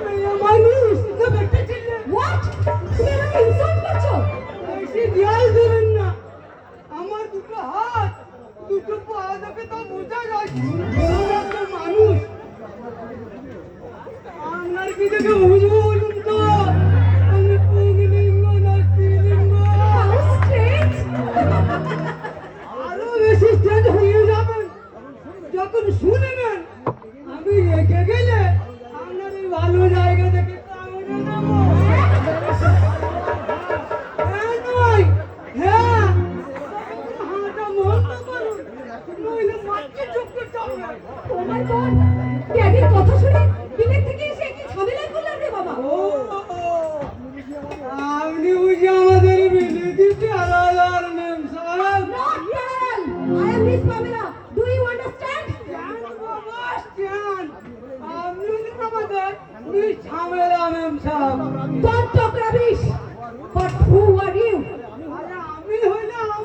মেয়ে মানুষ না বেটা ছেলে?
হোয়াট? তুমি আমাকে ইনসাল্ট করছো?
বেশি দেয়াল দেবেন না। আমার দুটো হাত দুটো পা দেখে তা বোঝা যাচ্ছে ওরা তো মানুষ। আপনার কি দেখে বুঝবো বলুন তো আমি পুংলিঙ্গ না স্ত্রীলিঙ্গ?
How strange!
আরো বেশি স্টেজ হয়ে যাবেন যখন শুনবেন আমি রেখে গেলে আপনার এই ভালো জায়গা থেকে কামড়ে দেবো। হ্যাঁ নয়, হ্যাঁ হাঁটা বন্ধ করুন নইলে মাকে চোখে চাপবে।
ও মাই গড, ড্যাডির কথা শুনে বিলেত থেকে এসে কি ঝামেলা করলাম রে বাবা?
ও আপনি বুঝি আমাদের বিলিতি আলাদার মেম সাহেব?
Not girl! I am Miss Pamela. Do you understand?
Stand বাবা স্ট্যান্ড। আপনি হলেন আমাদের মিস ঝামেলা মেম সাহেব।
Don't talk rubbish. But who are you?
আরে আমি হইলাম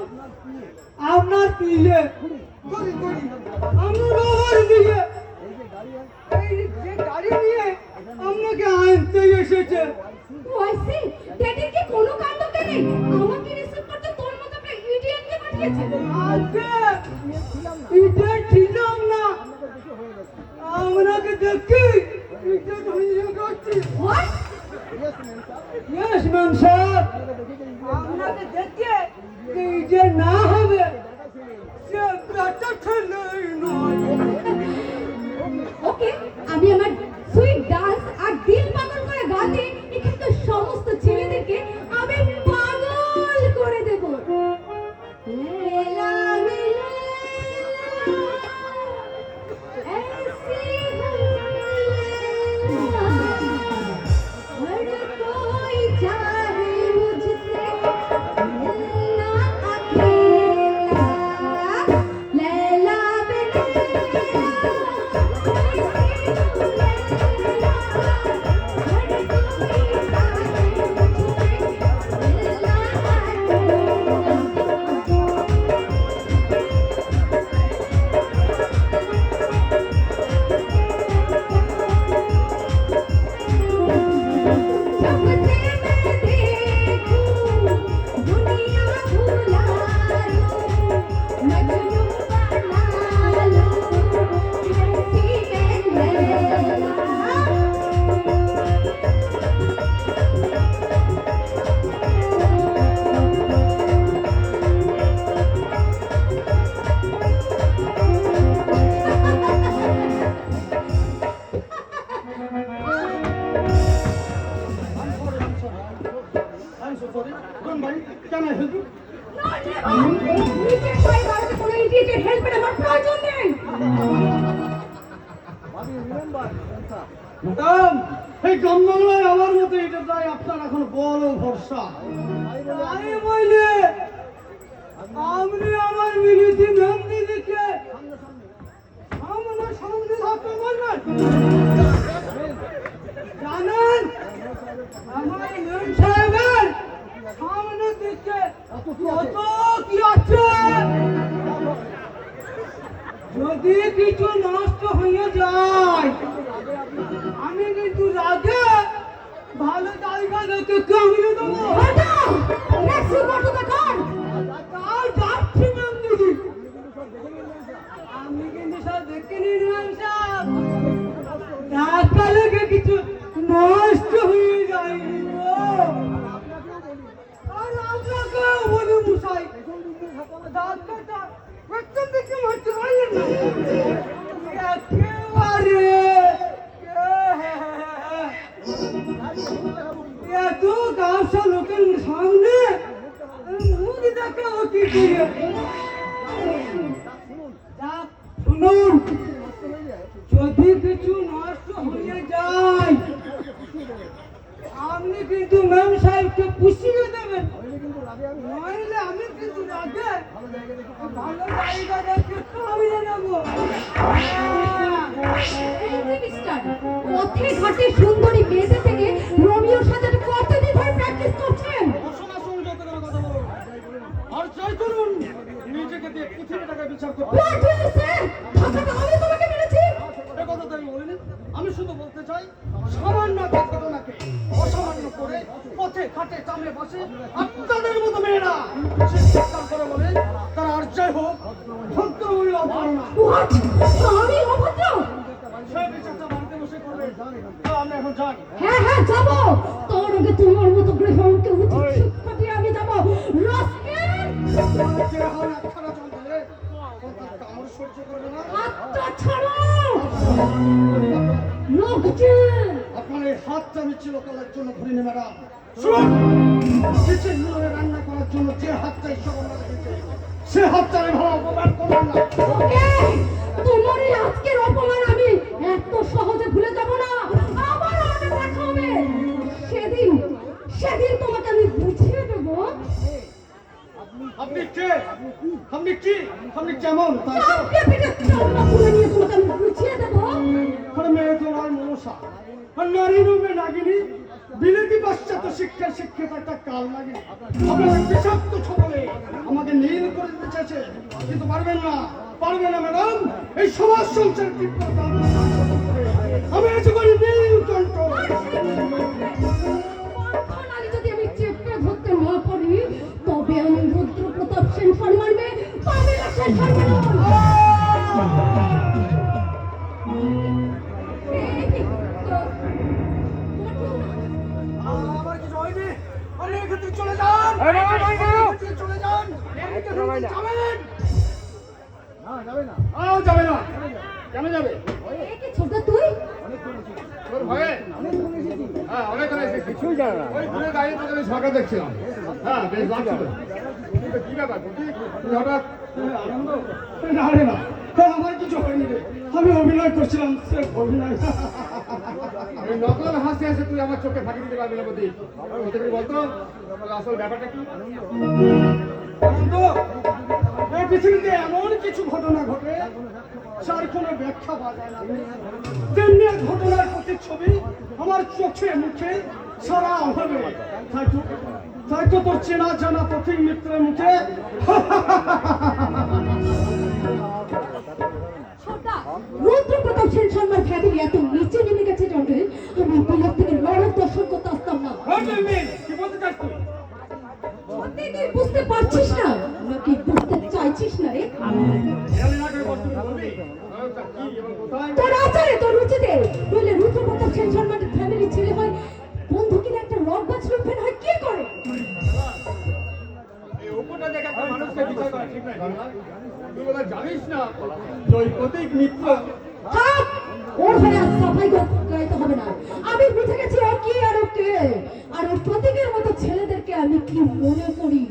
আপনার পিলে আমরা রোহর দিয়ে এই যে গাড়ি নিয়ে আপনাকে আনতে এসেছে।
Oh, I see. ড্যাডির কি কোনো কাণ্ড নেই? আমাকে রিসিভ করতে তোর মতো একটা ইডিয়েটকে পাঠিয়েছে।
আজকে এটা ছিলাম না আপনাকে দেখি এটা ধরিয়ে যাচ্ছি।
What?
ইয়েস ম্যাম স্যার আপনাকে দেখে এই যে না হবে সে বেটা ছেলেই নয়।
ওকে, আমি আমার সুইট ডান্স আর দিল পাগল করে গাতে এখানকার সমস্ত ছেলেদেরকে আমি পাগল করে দেব। লেলা লেলা, ऐसी লেলা, हर कोई चाहे मुझसे मिलना अकेला। लैला दुनिया भुला लो, मजनू बना लो, हंसी में Laila.
I'm so sorry. Don't mind. Can I help you?
নিজের পায়ে দাঁড়াতে কোনো ইডিয়েটের হেল্পের আমার প্রয়োজন নেই।
ম্যাডাম এই গ্রামবাংলায় আমার মতো এটা প্রায় আপনার এখন বড় ভরসা। তাই বলে আপনি আমার মিলিতি ম্যাম দিদিকে সামনে থাকতে বলবেন? জানেন আমার ম্যাম সাহেবের সামনে দিকে কত কি আছে? যদি কিছু নষ্ট হয়ে যায় আমি কিন্তু রাগে ভালো জায়গা দেখে কামিয়ে দেবো।
হটাও! Let's you go to the car!
তাও যাচ্ছি ম্যাম দিদি। আমি কিন্তু সব দেখে নিন ম্যাম সাহেব। ধাক্কা লেগে কিছু নষ্ট হয়ে যায়নি তো। আর আপনাকে বলি মশাই ধাক্কাটা পেছন দিকে মারতে পারলেন না। একেবারে এত গামছা লোকের সামনে মুখ দেখাও কি করে? যাক, শুনুন, যদি কিছু নষ্ট হয়ে যায় আপনি কিন্তু ম্যাম সাহেবকে পুষিয়ে দেবেন, নইলে আমি কিন্তু রাগে ভালো জায়গা দেখে কামিয়ে নেবো।
এই যে মিস্টার, পথে ঘাটে সুন্দরী মেয়েদের থেকে রোমিওর সাথে কতদিন ধরে প্র্যাকটিস করছেন?
শোনা শুনুন, যত করে কথা বলো আর জয় করুন নিজেকে দিয়ে পৃথিবীটাকে বিচার করুন।
What do you say? ভাষাটা আমি তোমাকে মেরেছি?
এ কথা তো আমি বলিনি, আমি শুধু বলতে চাই সামান্য একটা ঘটনাকে অসামান্য করে পথে ঘাটে চামড়ে বসে আপনাদের মতো মেয়েরা সে চিৎকার করে বলে তারা আর যাই হোক ভদ্র মহিলা অপরাধ।
What? আমি অভদ্র?
সে বিচারটা বাড়িতে বসে করবে। আমরা এখন যাই।
হ্যাঁ হ্যাঁ যাবো, তোর আগে তোমার মতো গ্রহণকে উচিত শিক্ষা দিয়ে আমি যাবো। রাস্কেল!
একখানা জল দিলে তার কামড় সহ্য করবে না।
হাতটা ছাড়ো! লোকজন!
আপনার এই হাতটা আমি চিরকালের জন্য ধরিনি ম্যাডাম। শুনুন, কিচেন রুমে রান্না করার জন্য যে হাতটা ঈশ্বর আমরা রেখেছে সে হাতটা আমি ভালো অপমান করবেন না।
ওকে, তোমার এই আজকের অপমান আমি এত সহজে ভুলে যাব না। আবার আমাকে দেখা হবে সেদিন, সেদিন তোমাকে আমি বুঝিয়ে দেবো।
আপনি কে? আপনি কি? আপনি কেমন?
চাপকে পিঠে চামড়া খুলে নিয়ে তোমাকে আমি বুঝিয়ে দেবো।
আর মেয়ে তোমার মনসা আর নারী রূপে নাগিনী বিলেতি পাশ্চাত্য শিক্ষার শিক্ষিত একটা কাল লাগে আপনার বিষাক্ত ছবলে আমাকে নীল করে দিতে চাইছে, কিন্তু পারবেন না, পারবেন না ম্যাডাম। এই সমাজ সংসার তীব্রতা আমি আছি করি নীল কণ্ঠল।
কণ্ঠনালী যদি আমি চেপে ধরতে না পারি তবে আমি রুদ্র প্রতাপ সেন সম্মানবে পামেলা সেন সম্মান।
আমার কিছু হয়নি, আপনি এখান থেকে চলে যান, এখান থেকে চলে যান। যাবেন
যাবে না, কেন যাবে?
একে ছোট তুই
তোর ভয়ে? হ্যাঁ, অনেক কিছুই জানে না। ওই দূরে দাঁড়িয়ে তোকে আমি সরকার দেখছিলাম। হ্যাঁ, বেশ লাগছিল। কিন্তু কি ব্যাপার বুঝি, তুই হঠাৎ
আনন্দ না রে না, আমার কিছু হয়নি রে, আমি অভিনয় করছিলাম, স্রেফ অভিনয়।
ওই নকল হাসি হাসি তুই আমার চোখে ফাঁকি দিতে পারবি না বুঝি। ওদের বলতো আসল ব্যাপারটা কি?
আনন্দ, এই পৃথিবীতে এমন কিছু ঘটনা ঘটে যার কোনো ব্যাখ্যা পাওয়া যায় না, তেমনি এক ঘটনার প্রতিচ্ছবি আমার চোখে মুখে সারা হবে। তাই তো তোর চেনা জানা পথিক মিত্রের মুখে
ছোটা রুদ্র প্রতাপ সেন সম্মান ফ্যামিলি এত নিচে নেমে গেছে জন্টে আমি তোমার থেকে লড়াই দর্শন করতে আসতাম না।
কি বলতে চাস তুই?
সত্যি তুই বুঝতে পারছিস না নাকি বুঝতে চাইছিস না রে?
কি এবং কোথায়?
তোর আচারে তোর রুচিতে বললে রুদ্র প্রতাপ সেন সম্মানের ফ্যামিলি ছেলে হয় বন্ধুকির একটা রক গাছ রূপেন হয় কি করে?
এই উপরটা দেখে একটা মানুষকে বিচার করা ঠিক নয় বাংলা। তুই ওরা জানিস না যে ওই প্রতীক মিত্র
থাক, ওর হয়ে আর সাফাই গাইতে হবে না। আমি বুঝে গেছি ও কি আর ও কে, আর ওর প্রতীকের মতো ছেলেদেরকে আমি কি মনে করি।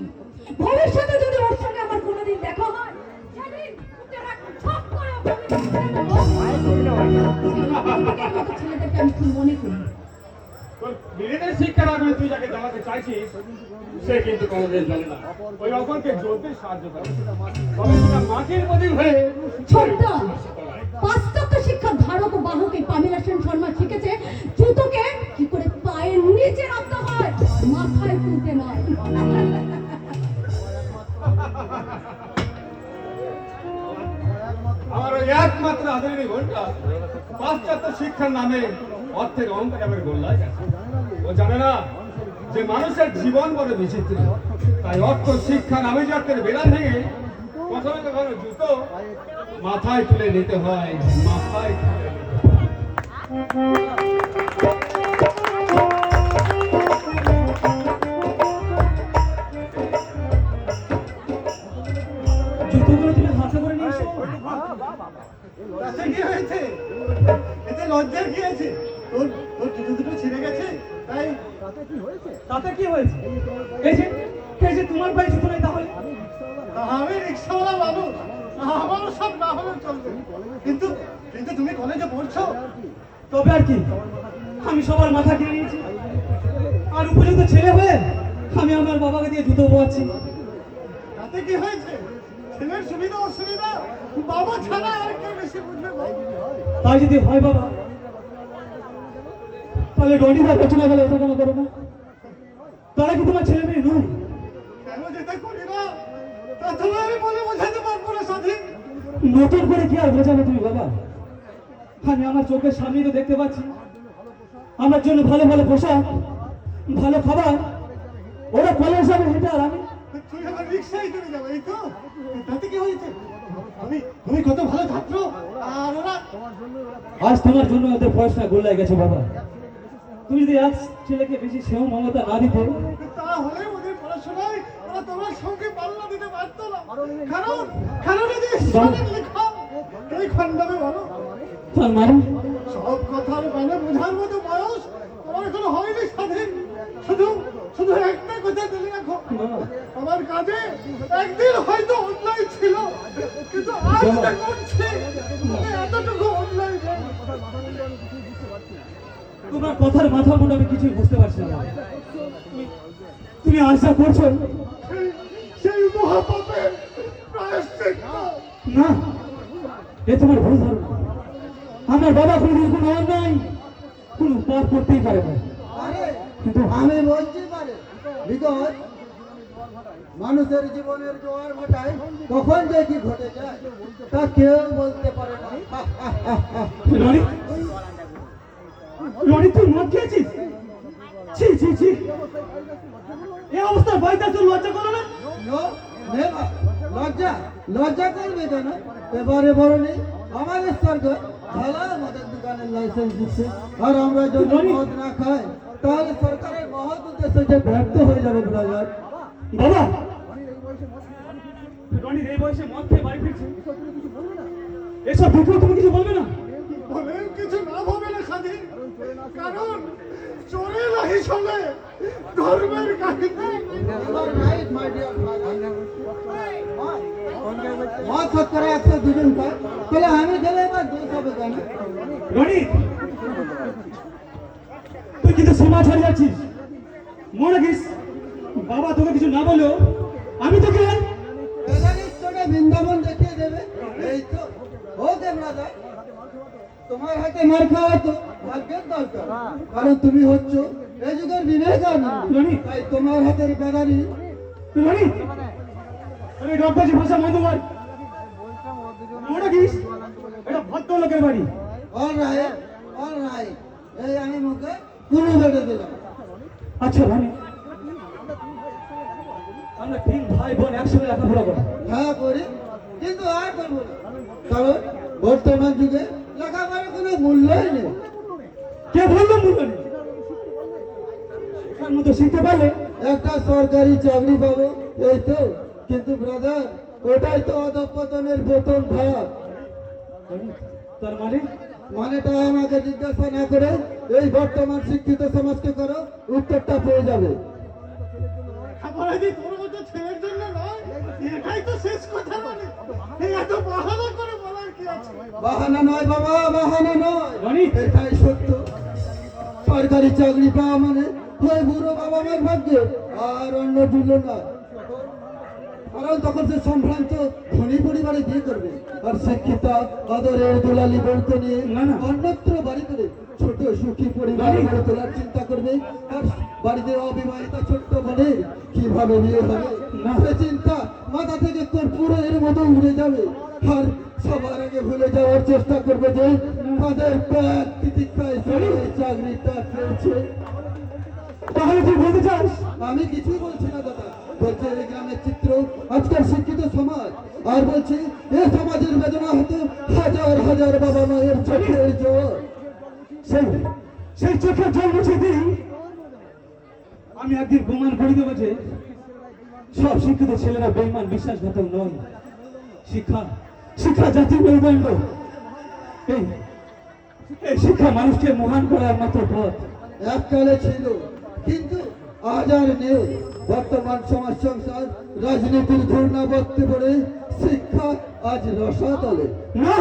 ভবিষ্যতে যদি ওর সঙ্গে আমার কোনোদিন দেখা হয় সেদিন ওকে একটা ঠক করে ওকে আমি ছেড়ে দেবো। প্রতীকের মতো ছেলেদেরকে আমি কি মনে করি।
তোর নিজেদের শিক্ষার আগ্রহে তুই যাকে জানাতে চাইছিস সে কিন্তু কোনোদিন জানে না। ওই অপরকে জ্বলতে সাহায্য করে, তবে সেটা মাটির প্রদীপ হয়ে
ছোট্ট পাশ্চাত্য শিক্ষার ধারক ও বাহক এই পামেলা সেন শর্মা শিখেছে জুতোকে কি করে পায়ের নিচে রাখতে হয়, মাথায় তুলতে নয়।
আমার ওই একমাত্র আদরের বোনটা পাশ্চাত্য শিক্ষার নামে অর্থের অহংকারে আমার গোল্লায় গেছে। ও জানে না যে মানুষের জীবন বড় বিচিত্র, তাই অর্থ শিক্ষা নামে যাত্রের বেড়া ভেঙে কখনো কখনো জুতো মাথায় তুলে নিতে হয়, মাথায় তুলে নিতে হয়।
জুতোগুলো তুমি হাতে করে নিয়ে এসো। তাতে কি হয়েছে? এতে লজ্জার কি আছে? তোর তোর জুতো দুটো ছিঁড়ে গেছে, তাই তাতে কি হয়েছে? তাতে কি হয়েছে? এই যে তোমার পায়ে জুতো নেই তাহলে? আমি রিক্সাওয়ালা বাবু, আমারও সব না হলে চলবে, কিন্তু কিন্তু তুমি কলেজে পড়ছো।
তবে আর কি, আমি সবার মাথা কিনে নিয়েছি, আর উপযুক্ত ছেলে হয়ে আমি আমার বাবাকে দিয়ে জুতো বোয়াচ্ছি।
তাতে কি হয়েছে? ছেলের সুবিধা অসুবিধা বাবা ছাড়া আর কেউ বেশি বুঝবে বল?
তাই যদি হয় বাবা, তাহলে রনিরা রচনা গেলে এটা কেন করো না? তারা কি তোমার ছেলে মেয়ে নয়?
কেন যেতে করি না তা তুমি আমি বলে বোঝাতে পারবো না স্বাধীন।
নতুন করে কি আর বোঝাবে তুমি বাবা? আমি আমার চোখের সামনেই তো দেখতে পাচ্ছি আমার জন্য ভালো ভালো পোশাক, ভালো খাবার, ওরা কলেজ যাবে হেঁটে, আর আমি
তুই আমার রিক্সায় চলে যাবে, এই তো? তাতে কি হয়েছে? তুমি কত ভালো ছাত্র, আর ওরা
আজ তোমার জন্য ওদের পয়সা গোল্লায় গেছে বাবা। তুমি যদি এক ছেলেকে বেশি সেও মমতা না দিতে,
তাহলে ওদের পড়াশোনায় ওরা তোমার সঙ্গে পাল্লা দিতে পারতো না। কারণ কারণ যদি স্বাধীন লেখা এই খণ্ডাবে বলো,
তার মানে
সব কথার মানে বোঝার মতো বয়স তোমার এখনো হয়নি স্বাধীন। শুধু শুধু একটা কথা জেনে রাখো,
বাবা,
আমার কাজে একদিন হয়তো অন্যায় ছিল, কিন্তু আজ যা করছি তাতে এতটুকু অন্যায় নেই।
তোমার কথার মাথা মুন্ড আমি কিছুই বুঝতে পারছি না। তুমি আশা করছো
সেই মহাপাপের প্রায়শ্চিত্ত
না, এ তোমার ভুল ধারণা। আমার বাবা কোনোদিন কোনো অন্যায়, কোনো পাপ করতেই পারে না। কিন্তু
আমি বলতে পারি, বিকজ মানুষের জীবনের জোয়ার ভাটায় কখন যে কি ঘটে যায় তা কেউ বলতে পারে না।
রনি, রনি তুই মদ খেয়েছিস? ছি ছি ছি, এই অবস্থা বাড়িতে তোর লজ্জা করো না?
No, never. লজ্জা লজ্জা করবে কেন? এবারে বড় নেই আমাদের সরকার ভালো আমাদের দোকানের লাইসেন্স দিচ্ছে, আর আমরা যদি মদ না খাই তাহলে সরকারের মহৎ উদ্দেশ্য যে ব্যর্থ হয়ে যাবে ব্রাদার।
বাবা, রনির এই বয়সে মদ খেয়ে বাড়ি ফিরছে, এসব দেখেও তুমি কিছু বলবে না?
বলে কিছু না ভাবে না স্বাধীন, কারণ চোরে নাহি চলে ধর্মের কাহিনী।
You are right, my dear brother. মদ শতকরা 102 জন পায়, তাহলে আমি গেলে এবার 2 হবে কেন?
রনি, তুই কিন্তু সীমা ছাড়িয়ে যাচ্ছিস। মনে রাখিস, বাবা তোকে কিছু না বলেও আমি তোকে
বেদারিস্তকে বৃন্দাবন দেখিয়ে দেবে, এই তো ওকে ব্রাদার। তোমার হাতে মার খাওয়া তো ভাগ্যের দরকার, কারণ তুমি হচ্ছ এই যুগের বিবেকানন্দ, তাই তোমার হাতের বেদারি।
রনি, আরে ডক্টরজি ভাষা বন্ধ কর। মনে রাখিস, এটা ভদ্রলোকের বাড়ি।
All right, all right. এই আমি মুখে পুরো বেড়ে দিলাম।
আচ্ছা রনি, আমরা তিন ভাই বোন একসঙ্গে লেখাপড়া করি।
হ্যাঁ করি, কিন্তু আর করবো না, কারণ বর্তমান যুগে লেখাপড়ার কোনো মূল্যই নেই।
কে বললো মূল্য নেই? শেখার মতো শিখতে পারলে
একটা সরকারি চাকরি পাবো, এই তো। কিন্তু ব্রাদার, ওটাই তো অধঃপতনের প্রথম ধাপ।
তার মানে
মানেটা আমাকে জিজ্ঞাসা না করে এই বর্তমান শিক্ষিত সমাজকে করো, উত্তরটা পেয়ে যাবে।
খাবারে তোর মতো ছেলের জন্য নয়, এটাই তো শেষ কথা। মানে এই এত বাহানা করে বলার কি আছে?
বাহানা নয় বাবা, বাহানা নয়,
রনি,
এটাই সত্য। সরকারি চাকরি পাওয়া মানে হয় বুড়ো বাবা মার ভাগ্যে, আর অন্য দুটো না। কারণ তখন সে সম্ভ্রান্ত ধনী পরিবারে বিয়ে করবে, আর শিক্ষিতা আদরের দুলালি বলতে নিয়ে
না, না।
অন্যত্র বাড়ি করে ছোট সুখী পরিবার গড়ে তোলার চিন্তা করবে। আর বাড়িতে অবিবাহিতা ছোট্ট বোনের কিভাবে বিয়ে হবে
না।
সে চিন্তা মাথা থেকে কর্পূরের মতো উড়ে যাবে। আর সবার আগে ভুলে যাওয়ার চেষ্টা করবে যে তাদের প্যাক তিতিক্ষায় এই চাকরিটা পেয়েছে।
তাহলে তুই বলতে চাস
আমি কিছুই বলছি না দাদা, বলছে এই গ্রামের চিত্র, আজকাল শিক্ষিত সমাজ, আর বলছি এই সমাজের বেদনা হতো হাজার হাজার বাবা মায়ের চোখের জোর।
সেই সেই চোখে জল মুছে দিই আমি একদিন প্রমাণ করে দেবো যে সব শিক্ষিত ছেলেরা বেঈমান বিশ্বাসঘাতক নয়। শিক্ষা শিক্ষা জাতির মেরুদণ্ড। এই এই শিক্ষা মানুষকে মহান করার মতো পথ।
এককালে ছিল, কিন্তু আজ আর নেই। বর্তমান সমাজ সংসার রাজনীতির ঘূর্ণাবর্তে পড়ে শিক্ষা আজ রসাতলে।
না,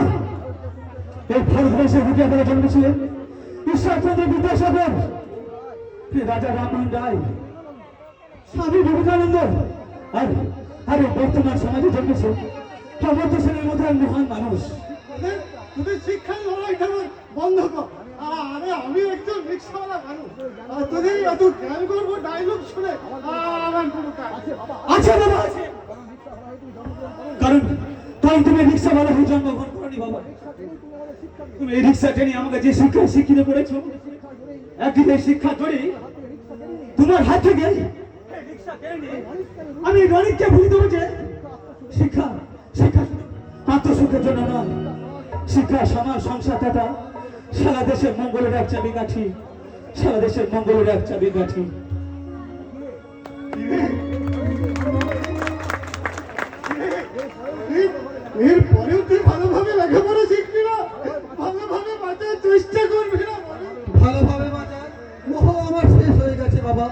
এই ভারতবর্ষের বুকে আপনারা জন্মেছিলেন ঈশ্বরচন্দ্র বিদ্যাসাগর, রাজা রামমোহন রায়, স্বামী বিবেকানন্দ, আর এই বর্তমান সমাজে জন্মেছে অমর্ত্য সেনের মতো এক মহান মানুষ।
তোদের শিক্ষার লড়াইটা বন্ধ কর। আরে আমি একজন রিক্সাওয়ালা মানুষ, আর তোদের এত জ্ঞান করবো ডায়লগ শুনে আমার কোনো কাজ
আছে বাবা, আছে। কারণ তুমি রিক্সাওয়ালা হয়ে জন্মগ্রহণ করনি বাবা। তুমি এই রিক্সা টেনে আমাকে যে শিক্ষায় শিক্ষিত করেছো, একদিন এই শিক্ষা করে তোমার হাত থেকে আমি রনিককে ভুলে দেবো যে শিক্ষা শিক্ষা আত্মসুখের জন্য নয়, শিক্ষা সমাজ সংসার তথা সারা দেশের মঙ্গলের এক চাবিকাঠি, সারা দেশের মঙ্গলের এক চাবিকাঠি।
এরপরেও তুই ভালোভাবে লেখাপড়া শিখবি না, ভালোভাবে বাঁচার চেষ্টা করবি না?
ভালোভাবে বাঁচার মোহ আমার শেষ হয়ে গেছে বাবা।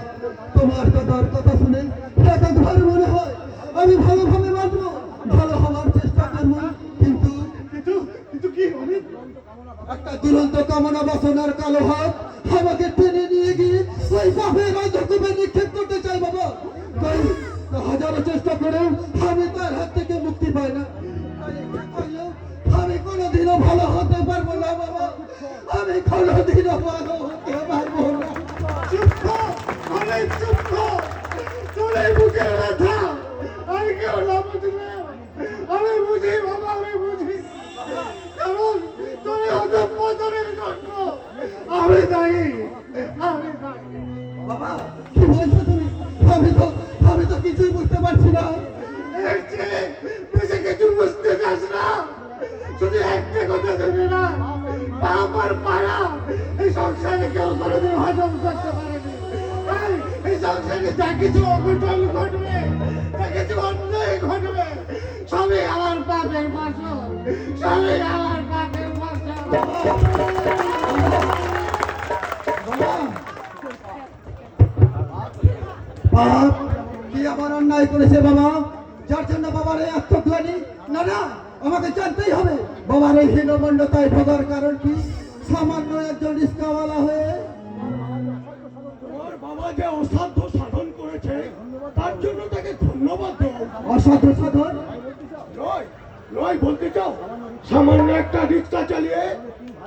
তোমার কথার কথা শুনে একাধার মনে হয় আমি ভালোভাবে বাঁচবো, ভালো হওয়ার চেষ্টা করবো। কিন্তু
কিন্তু কি অনেক
একটা দুরন্ত কামনা বাসনার কালো হাত আমাকে টেনে নিয়ে গিয়ে ওই পাপের অন্ধকূপে নিক্ষেপ করতে চাই বাবা। তাই হাজারো চেষ্টা করেও আমি তার হাত থেকে মুক্তি পাই না। তাই ইচ্ছে করলেও আমি কোনোদিনও ভালো হতে পারবো না বাবা, আমি কোনোদিনও ভালো হতে পারবো না।
চুপ কর, অনেক চুপ কর। তোর এই বুকের ব্যথা আর কেউ না বুঝবে। আমি বুঝি বাবা, আমি বুঝি। কারণ তোর এই অধঃপতনের জন্য আমি দায়ী, আমি দায়ী।
বাবা কি বলছো তুমি? আমি তো কিছুই বুঝতে পারছি না।
এর চেয়ে বেশি কিছু বুঝতে চাস না? শুধু একটা কথা দেবে না, আমার পাড়া এই সংসারে কেউ কোনোদিন হজম করতে পারেনি। তাই এই সংসারে যা কিছু অঘটন ঘটবে, যা কিছু অন্যায় ঘটবে, সবই আমার পাপের ফসল, সবই আমার পাপের ফসল।
বাপ কি আবার অন্যায় করেছে বাবা, যার জন্য বাবার এই আত্মগ্লানি? না না, আমাকে জানতেই হবে বাবার এই হীনমন্যতায় ভোগার কারণ কি। সামান্য একজন রিস্কাওয়ালা হয়ে
তোর বাবা যে অসাধ্য সাধন করেছে তার জন্য তাকে ধন্যবাদ দেব।
অসাধু সাধন?
নয় বলতে চাও, সামান্য একটা রিক্সা চালিয়ে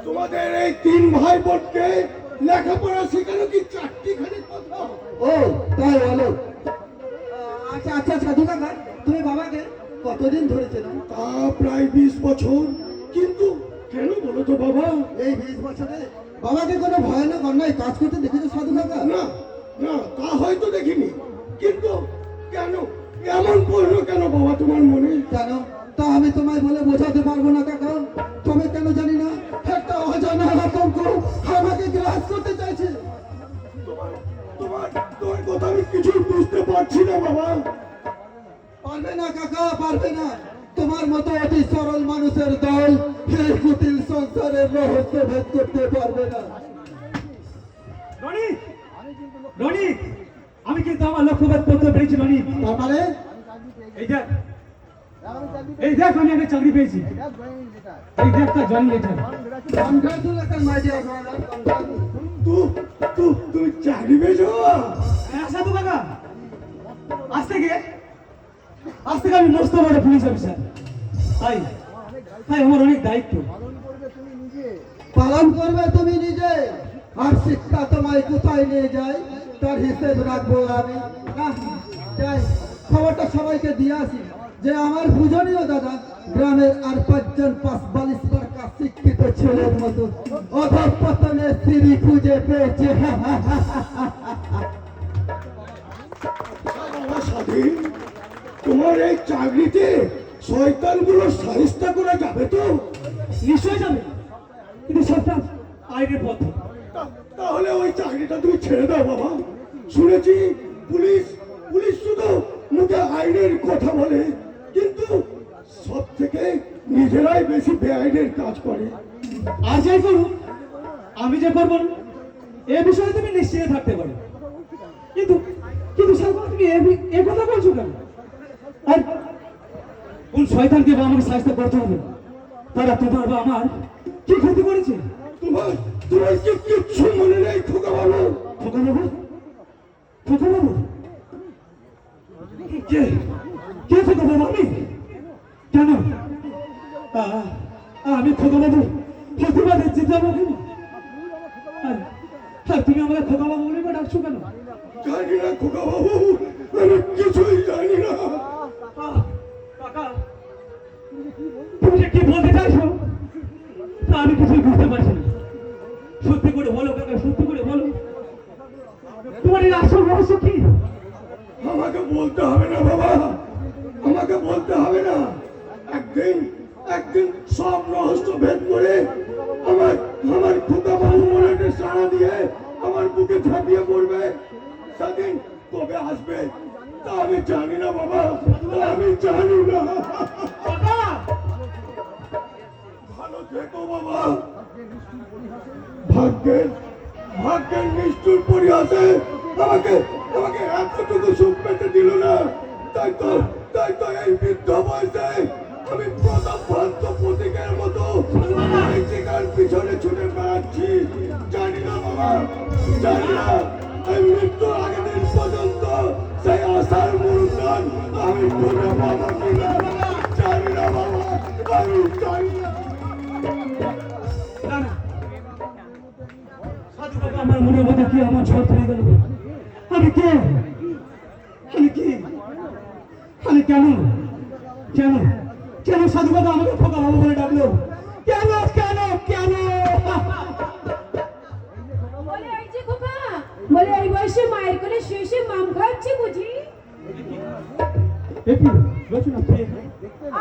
তোমাদের এই 3 ভাই বোনকে লেখাপড়া শেখানো কি চারটিখানি কথা?
ও তাই বলো। আচ্ছা আচ্ছা সাধু কাকা, তুমি বাবাকে কতদিন ধরে চেনো?
তা প্রায় 20 বছর। কিন্তু কেন বলো তো বাবা?
এই 20 বছরে বাবাকে কোনো ভয়ানক অন্যায় কাজ করতে দেখেছো সাধু কাকা?
না না, তা হয়তো দেখিনি, কিন্তু কেন এমন করলো কেন বাবা তোমার মনে?
কেন তা আমি তোমায় বলে বোঝাতে পারবো না কাকা। তবে কেন জানি না একটা অজানা আতঙ্ক আমাকে গ্রাস করতে চাইছে।
তোমার কথা আমি কিছুই বুঝতে পারছি না বাবা।
পারবে না কাকা, পারবে না। তোমার মতো অতি সরল মানুষের দল এই কুটিল সংসারের রহস্য ভেদ করতে পারবে না।
রনিক, রনিক, আমি কিন্তু আমার লক্ষ্যভেদ করতে পেরেছি রনিক।
তার মানে
এই দেখ, এই দেখ আমি একটা চাকরি পেয়েছি। এই দেখ তার joining letter.
Congratulation my dear brother,
তুমি চাকরি পেয়েছো?
সাধু কাকা, আজ থেকে আমি মস্ত বড় পুলিশ অফিসার। তাই তাই আমার অনেক দায়িত্ব।
পালন করবে তুমি নিজে, আর শিক্ষা তোমায় কোথায় নিয়ে যায় তার হিসেব রাখবো আমি। যাই খবরটা সবাইকে দিয়ে আসি যে আমার পূজনীয় দাদা গ্রামের আর 5 জন 5-42 পাকা শিক্ষিত ছেলের মতো অধঃপতনের সিঁড়ি খুঁজে পেয়েছে।
স্বাধীন, তোমার এই চাকরিতে শয়তানগুলো সারিস্তা করে যাবে তো?
নিশ্চয় যাবে, কিন্তু সবটা আইনের পথে।
তাহলে ওই চাকরিটা তুমি ছেড়ে দাও বাবা। শুনেছি পুলিশ শুধু মুখে আইনের কথা বলে, কিন্তু সব থেকে নিজেরাই বেশি বেআইনের কাজ করে।
আর যাই করুন, আমি যে করবো এ বিষয়ে তুমি নিশ্চিত থাকতে পারো। কিন্তু কিন্তু সালমান, তুমি এ কথা বলছো কেন? আর কোন শয়তানকে বা আমাকে সাহায্য করতে হবে? তারা তোমার বা আমার কি ক্ষতি করেছে?
তোমার তোমার কি কিচ্ছু মনে নেই খোকা বাবু?
খোকা বাবু, খোকা বাবু, কে কে খোকা বাবু? আমি কেন আমি খোকা বাবু প্রতিবাদ দিচ্ছি যাবো কেন? আর তুমি আমাকে খোকা বাবু বলে ডাকছো কেন?
জানি না খোকা বাবু, আমি কিছুই জানি না।
কাকা, তুমি যে কি বলতে চাইছো তা আমি কিছুই বুঝতে পারছি না। সত্যি করে বলো কাকা, সত্যি করে বলো, তোমার এই আসল রহস্য কি?
আমাকে বলতে হবে না বাবা, আমাকে বলতে হবে না। একদিন একদিন সব রহস্য ভেদ করে আমার আমার খোকা বাবু মনে সাড়া দিয়ে আমার বুকে ঝাঁপিয়ে পড়বে। সেদিন কবে আসবে তা আমি জানি না বাবা, তা আমি জানি না। ভালো থেকো বাবা। ভাগ্যের ভাগ্যের নিষ্ঠুর পরিহাসে আমাকে আমাকে এতটুকু সুখ পেতে দিল না। তাই তো এই বৃদ্ধ বয়সে আমি প্রতাপভ্রান্ত প্রতীকের মতো নিজেকার পিছনে ছুটে বেড়াচ্ছি। জানি না বাবা, জানি না এই মৃত্যুর আগের দিন পর্যন্ত সেই আশার মূর্ধন আমি খুঁজে পাবো কিনা। জানি না বাবা, আমি জানি না।
না, না। সাধু বাবা, আমার মনের মধ্যে কি আমার ঝড় ফেলে গেল? আমি কে? আমি কি? আমি কেন কেন কেন সাধু বাবা আমাকে খোকা বাবু বলে ডাকলো? কেন কেন কেন?
বলে এই যে খোকা, বলে এই বয়সে মায়ের কোলে শুয়ে শুয়ে মাম খাচ্ছে বুঝি?
এ কি রচনা পেয়ে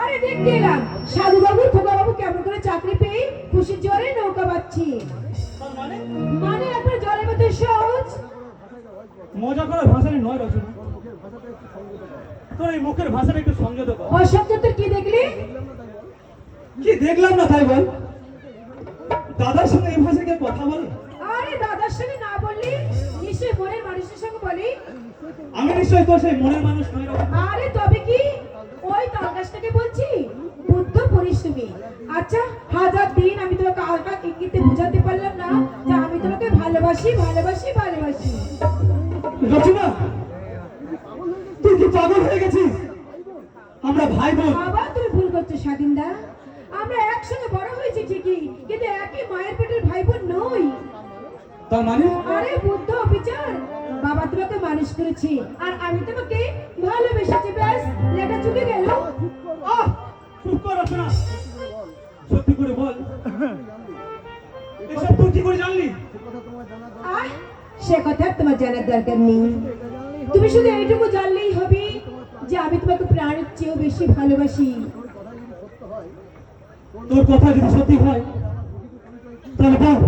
আরে দেখতে এলাম সাধু বাবু খোকা বাবু কেমন করে চাকরি পেয়ে খুশির জ্বরে নৌকা বাচ্ছি। মানে একবার জলের মধ্যে সহজ।
মজা করার ভাষাটা নয় রচনা, তোর এই মুখের ভাষাটা একটু সংযত কর।
অসভ্য তোর কি দেখলি?
কি দেখলাম না তাই বল? দাদার সঙ্গে এই ভাষায় কেউ কথা বলে?
আরে দাদার সঙ্গে না বললি নিশ্চয়ই মনের মানুষের সঙ্গে বলি।
আমি নিশ্চয়ই তোর সেই মনের মানুষ নয় রচনা।
আরে তবে কি ওই তালগাছটাকে বলছি বুদ্ধ পরিশ্রমী। আচ্ছা হাজার দিন আমি তোমাকে আলকা ইঙ্গিতে বোঝাতে পারলাম না যে আমি তোমাকে ভালোবাসি ভালোবাসি ভালোবাসি।
রচনা, তুই কি পাগল হয়ে গেছিস? আমরা ভাই বোন।
বাবা তুমি ভুল করছো স্বাধীনদা, আমরা একসঙ্গে বড় হয়েছি ঠিকই কিন্তু একই মায়ের পেটের ভাই বোন নই।
তার মানে?
আরে বুদ্ধ অবিচার, বাবা তোমাকে মানুষ করেছি আর আমি তোমাকে ভালোবেসেছি, ব্যাস লেখা চুকে গেল।
আহ, চুপ কর রচনা, সত্যি করে বল এসব তুই কি করে জানলি?
আহ সে কথা তোমার জানার দরকার নেই, তুমি শুধু এইটুকু জানলেই হবে যে আমি তোমাকে প্রাণের চেয়েও বেশি ভালোবাসি।
তোর কথা যদি সত্যি হয় তাহলে বল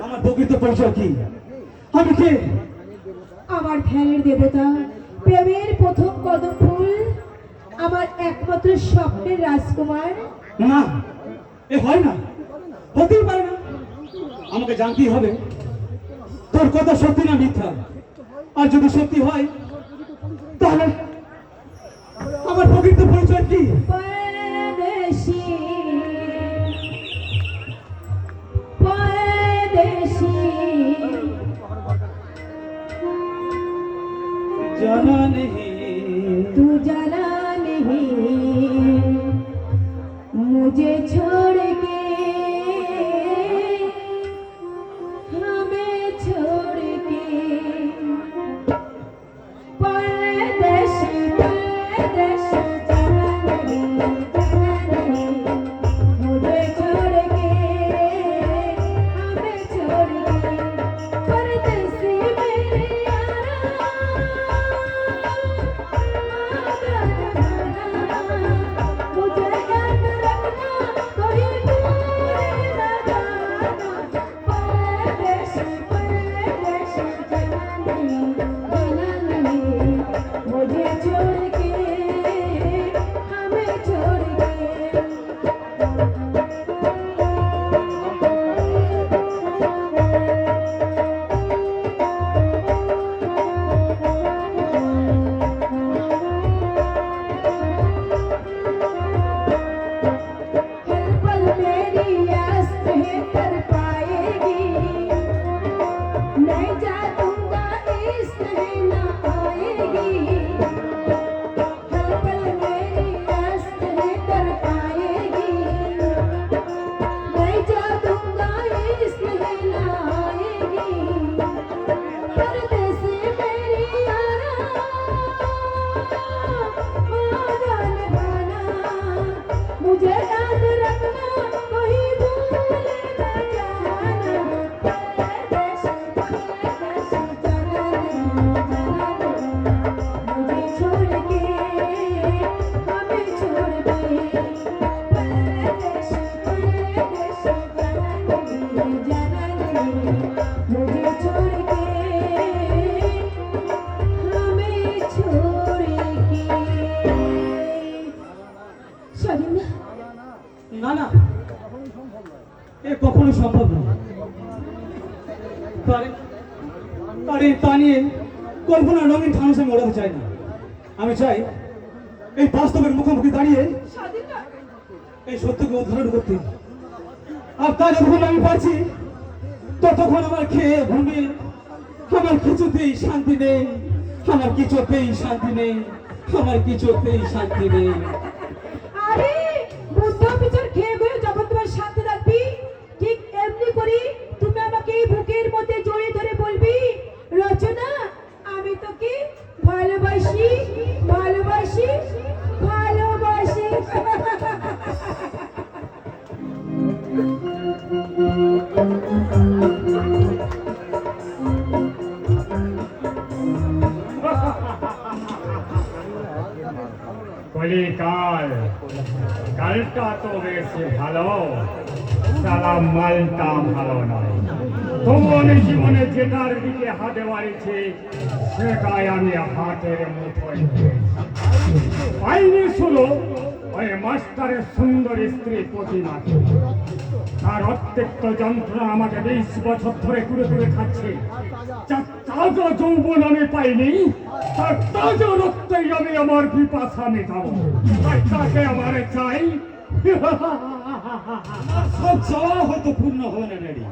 আমার প্রকৃত পরিচয় কি? আমি কে?
আমার ধ্যানের দেবতা, প্রেমের প্রথম কদম ফুল, আমার একমাত্র স্বপ্নের রাজকুমার।
না, এ হয় না, হতেই পারে না। আমাকে জানতেই হবে তোর কথা সত্যি না মিথ্যা। আর যদি সত্যি হয় তাহলে আমার প্রকৃত পরিচয় কি?
পরদেশী পরদেশী
জানা নেই
तू जाना नहीं मुझे छोड़ के, हमें छोड़ के परदेश परदेश जाना नहीं।
এ কখনো সম্ভব নয়। তা নিয়ে কল্পনা রঙিন ঠানুস আমি ওড়াতে চাই না। আমি চাই এই বাস্তবের মুখোমুখি দাঁড়িয়ে এই সত্যকে উদ্ধারণ করতে। আর তা যতক্ষণ আমি পারছি ততক্ষণ আমার খেয়ে ঘুমিয়ে আমার কিছুতেই শান্তি নেই, আমার কিছুতেই শান্তি নেই, আমার কিছুতেই শান্তি নেই।
আরে বুদ্ধ বিচার খেয়ে গিয়ে যখন তোমার শান্তি রাখবি, ঠিক এমনি করি তুমি আমাকে এই বুকের মধ্যে জড়িয়ে ধরে বলবি, রচনা আমি তোকে ভালোবাসি ভালোবাসি ভালোবাসি।
কলিকাল, কালটা তো বেশ ভালো, সালা মালটা ভালো নয়। তোমার জীবনে যেটার দিকে হাতে বাড়িছে সেটাই আমি হাতের মুঠোয় পাইনি। শুনো, ওই মাস্টারের সুন্দর স্ত্রী প্রতিমা, তার অত্যক্ত যন্ত্রণা আমাকে 20 বছর ধরে কুড়ে কুড়ে খাচ্ছে। যার তাজা যৌবন আমি পাইনি, তার তাজা রক্তেই আমি আমার পিপাসা মেটাবো। তাই তাকে আমার চাই।
সব চাওয়া হয়তো পূর্ণ হবে না daddy.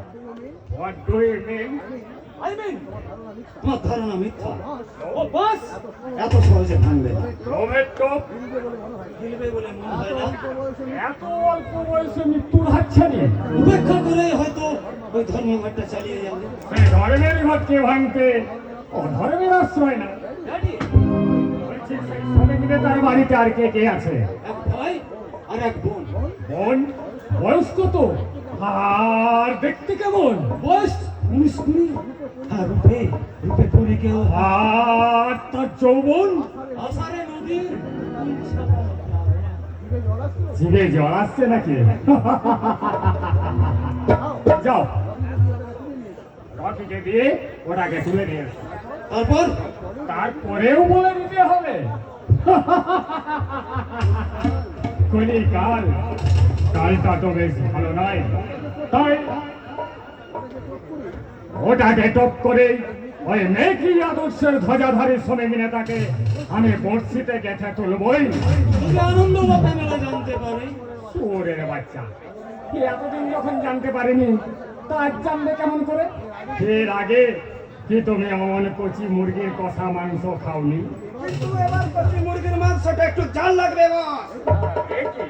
What do you mean?
তোমার ধারণা মিথ্যা। ও বাস এত সহজে ভাঙবে না।
টমেটো
গিলবে বলে মনে হয় না।
এত অল্প বয়সে মৃত্যুর হাতছানি।
উপেক্ষা করে হয়তো ওই ধর্মঘটটা চালিয়ে যাবে।
সেই ধর্মের ঘটকে ভাঙতে অধর্মের আশ্রয় না।
ড্যাডি,
বলছি, সেই সবে মিলে তার বাড়িতে আর কে কে আছে?
এক ভাই আর এক বোন।
বোন বয়স কত আর দেখতে কেমন?
বয়স 19-20। আর রূপে রূপে পড়ে কেউ
আর তার যৌবন
আষাঢ়ে নদীর
জিভে জল আসছে নাকি? যাও, রকিকে দিয়ে ওটাকে তুলে নিয়ে এসো।
তারপর
তারপরেও বলে দিতে হবে। কলিকাল, কালটা তো বেশ ভালো নয়। তাই ওটাকে টপ করে ওই মেকি আদর্শের ধ্বজাধারী শ্রমিক নেতাকে আমি বর্ষিতে গেছে তুলবই।
তোকে আনন্দ বাপে মেলা জানতে পারে।
ওরের বাচ্চা, কি এতদিন যখন জানতে পারিনি তা আজ জানবে কেমন করে? এর আগে কি তুমি অমন কচি মুরগির কষা মাংস খাওনি?
কিন্তু এবার কচি মুরগির মাংসটা একটু ঝাল লাগবে বস।
এ কি?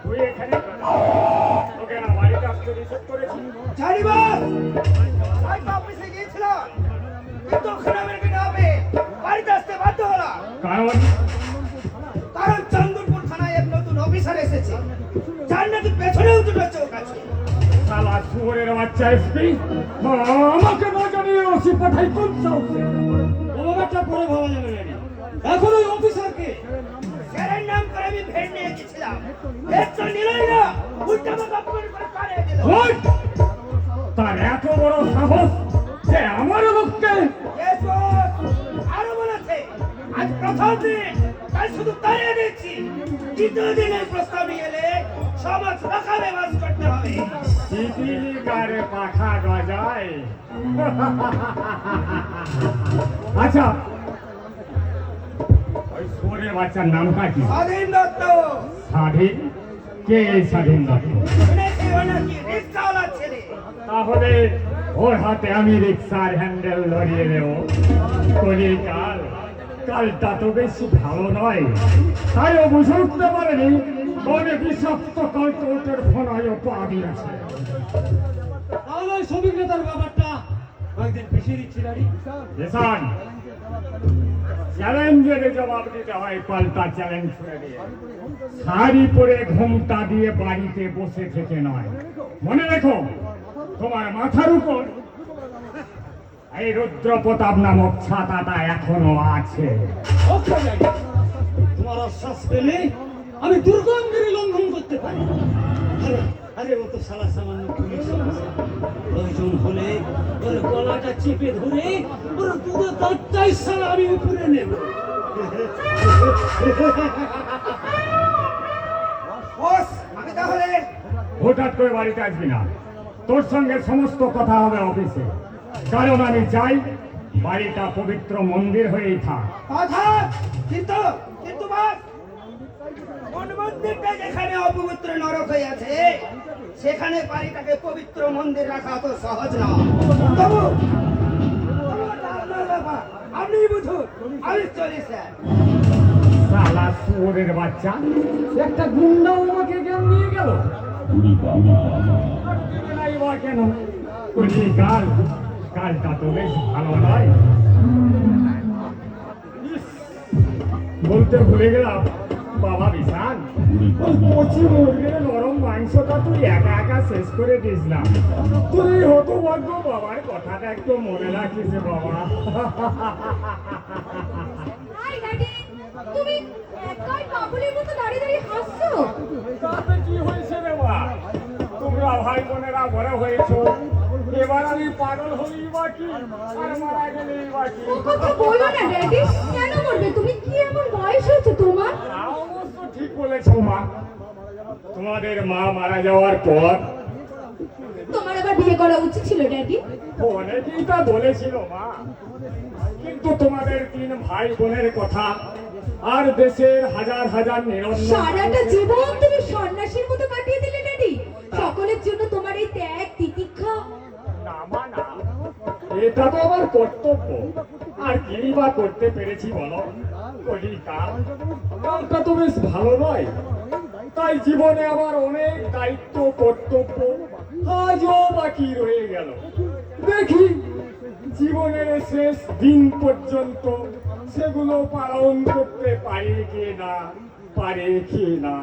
তুই এখানে তোকে না বাড়িতে আসতে নিষেধ করেছি?
জানি বস, আজ তো অফিসে গিয়েছিলাম, কিন্তু ওখানে আমাকে না পেয়ে বাড়িতে আসতে বাধ্য হলাম।
কারণ
কারণ চন্দনপুর থানায় এক নতুন অফিসার এসেছে, যার নাকি পেছনেও দুটো চোখ আছে।
শালা শুয়োরের বাচ্চা এসপি আমাকে না জানিয়ে ওসি পাঠাই কোন সাহসে?
ও ব্যাপারটা পরে ভাবা যাবে ড্যাডি। এখন ওই অফিসারকে
স্যারের নাম করে আমি ভেট নিয়ে গেছিলাম, ভেট তো নিলই না, উল্টা আমাকে অপমান করে তাড়িয়ে দিল।
ওই! তার এত বড় সাহস যে আমার লোককে
Yes, boss! আরো বলেছে, আজ প্রথম দিন, কাল শুধু তাড়িয়ে দিচ্ছি। দ্বিতীয় দিন এই প্রস্তাব নিয়ে এলে সমাজ রাখাবে বাস করতে হবে।
পিপিলিকারে পাখা গজায়। আচ্ছা, ওই শুয়োরের বাচ্চার নামটা কি?
স্বাধীন দত্ত,
স্বাধীন? কে এই স্বাধীন দত্ত?
শুনেছি ও নাকি রিক্সাওয়ালার ছেলে।
তাহলে ওর হাতে আমি রিক্সার হ্যান্ডেল ধরিয়ে দেব। কলিকাল, কালটা তো বেশি ভালো নয়। তাই ও বুঝে উঠতে পারেনি মনে বিষাক্ত কল্পটের ফোনায় পা দিয়েছে।
তাহলে ওই শ্রমিক নেতার ব্যাপারটা কয়েকদিন পিছিয়ে দিচ্ছি ড্যাডি।
কিষান, চ্যালেঞ্জের জবাব দিতে হয় পাল্টা চ্যালেঞ্জ ছুড়ে দিয়ে। শাড়ি পরে ঘুমটা দিয়ে বাড়িতে বসে থেকে নয়। মনে রেখো, তোমার মাথার উপর এই রুদ্রপ্রতাপ নামক ছাতাটা এখনো আছে।
ওকে ড্যাডি, তোমার আশ্বাস পেলে আমি দুর্গমগিরি লঙ্ঘন করতে পারি। আরে আরে ও তো সালা সামান্য পুলিশ অফিসার। প্রয়োজন হলে ওর গলাটা চেপে ধরে ওর দুটো দাঁতটাই সালা আমি উপরে নেব।
বস, আমি তাহলে
হঠাৎ করে বাড়িতে আসবি না। তোর সঙ্গে সমস্ত কথা হবে অফিসে, কারণ আমি চাই বাড়িটা পবিত্র মন্দির হয়েই থাক।
কিন্তু কিন্তু বাস কোন মন্দিরটা যেখানে অপবিত্র নরক হয়ে আছে সেখানে বাড়িটাকে পবিত্র মন্দির রাখা তো সহজ না। তবু আপনি বুঝুন, আমি চলি স্যার।
শালা শুয়োরের বাচ্চা, একটা গুন্ডা আমাকে কেন নিয়ে গেল? নাই বা কেন? ওই কালটা তো বেশ ভালো নয়। ইস, বলতে ভুলে গেলাম বাবা বিশাল, ওই কচি মুরগির নরম মাংসটা তুই একা একা শেষ করে দিস না। তুই হতভাগ্য বাবার কথাটা একটু মনে রাখিস বাবা।
হাই ড্যাডি, তুমি একাই বাবুলের মতো দাঁড়িয়ে দাঁড়িয়ে হাসছো।
তাতে কি হয়েছে রে মা? তোমরা ভাই বোনেরা বড় হয়েছো, এবার আমি পাগল হই বা কি, আর মারা গেলেই বা কি?
ও কথা বলো না ড্যাডি, কেন মরবে? তুমি কি এমন বয়স হয়েছে তোমার?
অবশ্য ঠিক বলেছো মা। তোমাদের মা মারা যাওয়ার পর
তোমার আবার বিয়ে করা উচিত ছিল ড্যাডি।
অনেকেই তা বলেছিল মা, কিন্তু তোমাদের 3 ভাই বোনের কথা আর দেশের হাজার হাজার নিরন্ন
সারাটা জীবন তুমি সন্ন্যাসীর মতো কাটিয়ে দিলে ড্যাডি। সকলের জন্য তোমার এই ত্যাগ তিতিক্ষা।
না মা না, এটা তো আমার কর্তব্য। আর কি বা করতে পেরেছি বলো? কালটা তো বেশ ভালো নয়, তাই জীবনে আমার অনেক দায়িত্ব কর্তব্য আজও বাকি রয়ে গেল। দেখি জীবনের শেষ দিন পর্যন্ত সেগুলো পালন করতে পারে কি না।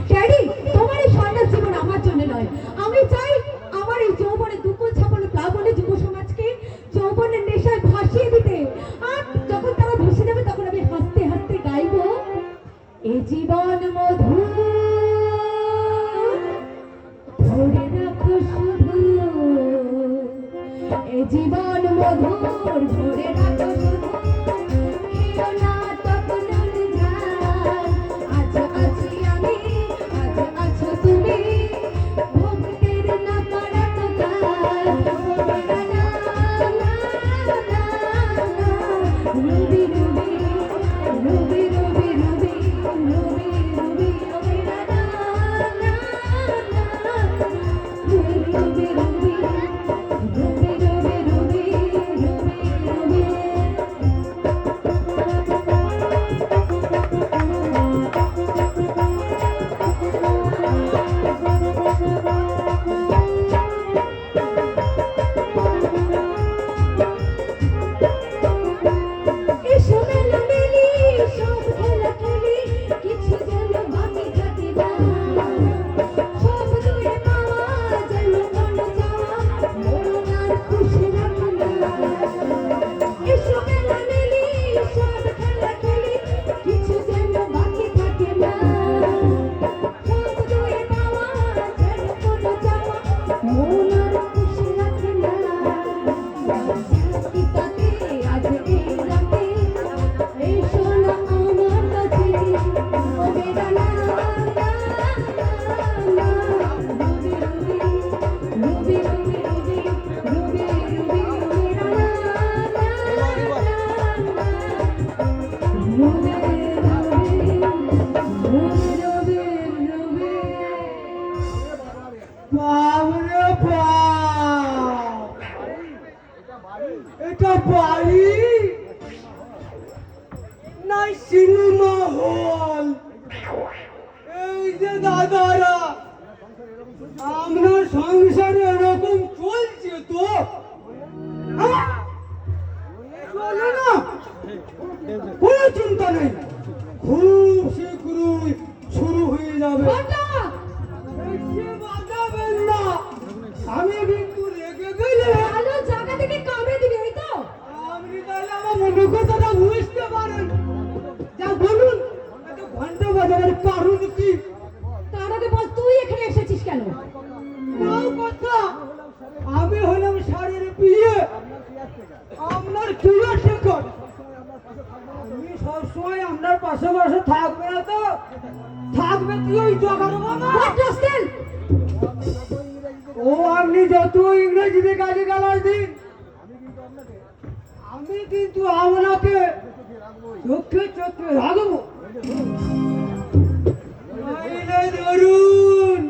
ড্যাডি, তোমার এই সন্ন্যাস জীবন আমার জন্য নয়। আমি চাই আমার এই যৌবনে দুকুল ছাপলে প্লাবনে যুব সমাজকে যৌবনের নেশায় ভাসিয়ে দিতে। আর যখন তারা ভেসে যাবে তখন আমি হাসতে হাসতে গাইবো, এ জীবন মধুর ধরে রাখো শুধু, এ জীবন মধুর ধরে রাখো শুধু। খেলো না তখন ঝাল, আজ আছি আমি, আজ আছো তুমি, ভক্তের না পারা তো কাল। না না না না, Ruby Ruby Ruby Ruby Ruby Ruby Ruby Ruby, না না না না, Ruby Ruby Ruby Ruby Ruby Ruby Ruby Ruby. এসো মেলামেলি, সব খেলা খেলি, কিছু যেন বাকি থাকে না। সব দূরে পাওয়া যেন কোনো চাওয়া, মন আর খুশি রাখে না। এসো মেলামেলি, সব খেলা খেলি, কিছু যেন বাকি থাকে না। সব দূরে পাওয়া যেন কোনো চাওয়া, মন আর খুশি রাখে না। শান্তিটাকে আজ এই রাতে এসো না আমার কাছে, ও বেদনা না না না, Ruby Ruby Ruby Ruby Ruby Ruby Ruby বেদনা না না রুবি রুবি রুবি রুবি।
বাবরে বাপ, এটা বাড়ি না সিনেমা হল? এই যে দাদারা, আপনার সংসারে এরকম চলছে তো? হ্যাঁ? চলে না, কোনো চিন্তা নেই, খুব শীঘ্রই শুরু হয়ে যাবে।
হঠাৎ
বেশি বাজাবেন না, আমি কিন্তু রেগে গেলে
ভালো জায়গা থেকে কামড়ে দিবি, এই তো?
আপনি তাহলে আমার মনের কথাটা বুঝতে পারেন। যা বলুন, এত ঘন্টা বাজানোর কারণ কি?
তার আগে বল, তুই এখানে এসেছিস কেন?
নাও কথা, আমি হলাম শাড়ির বিয়ে, আপনার ক্রিয়া শেখর। আমি সবসময় আপনার পাশে পাশে থাকবো না তো, থাকবে কি ওই জগানো বাবা?
What rascal?
ও আপনি যত ইংরেজিতে কাজে গালাস দিন, আমি কিন্তু আপনাকে চোখে চোখে রাখবো। নইলে ধরুন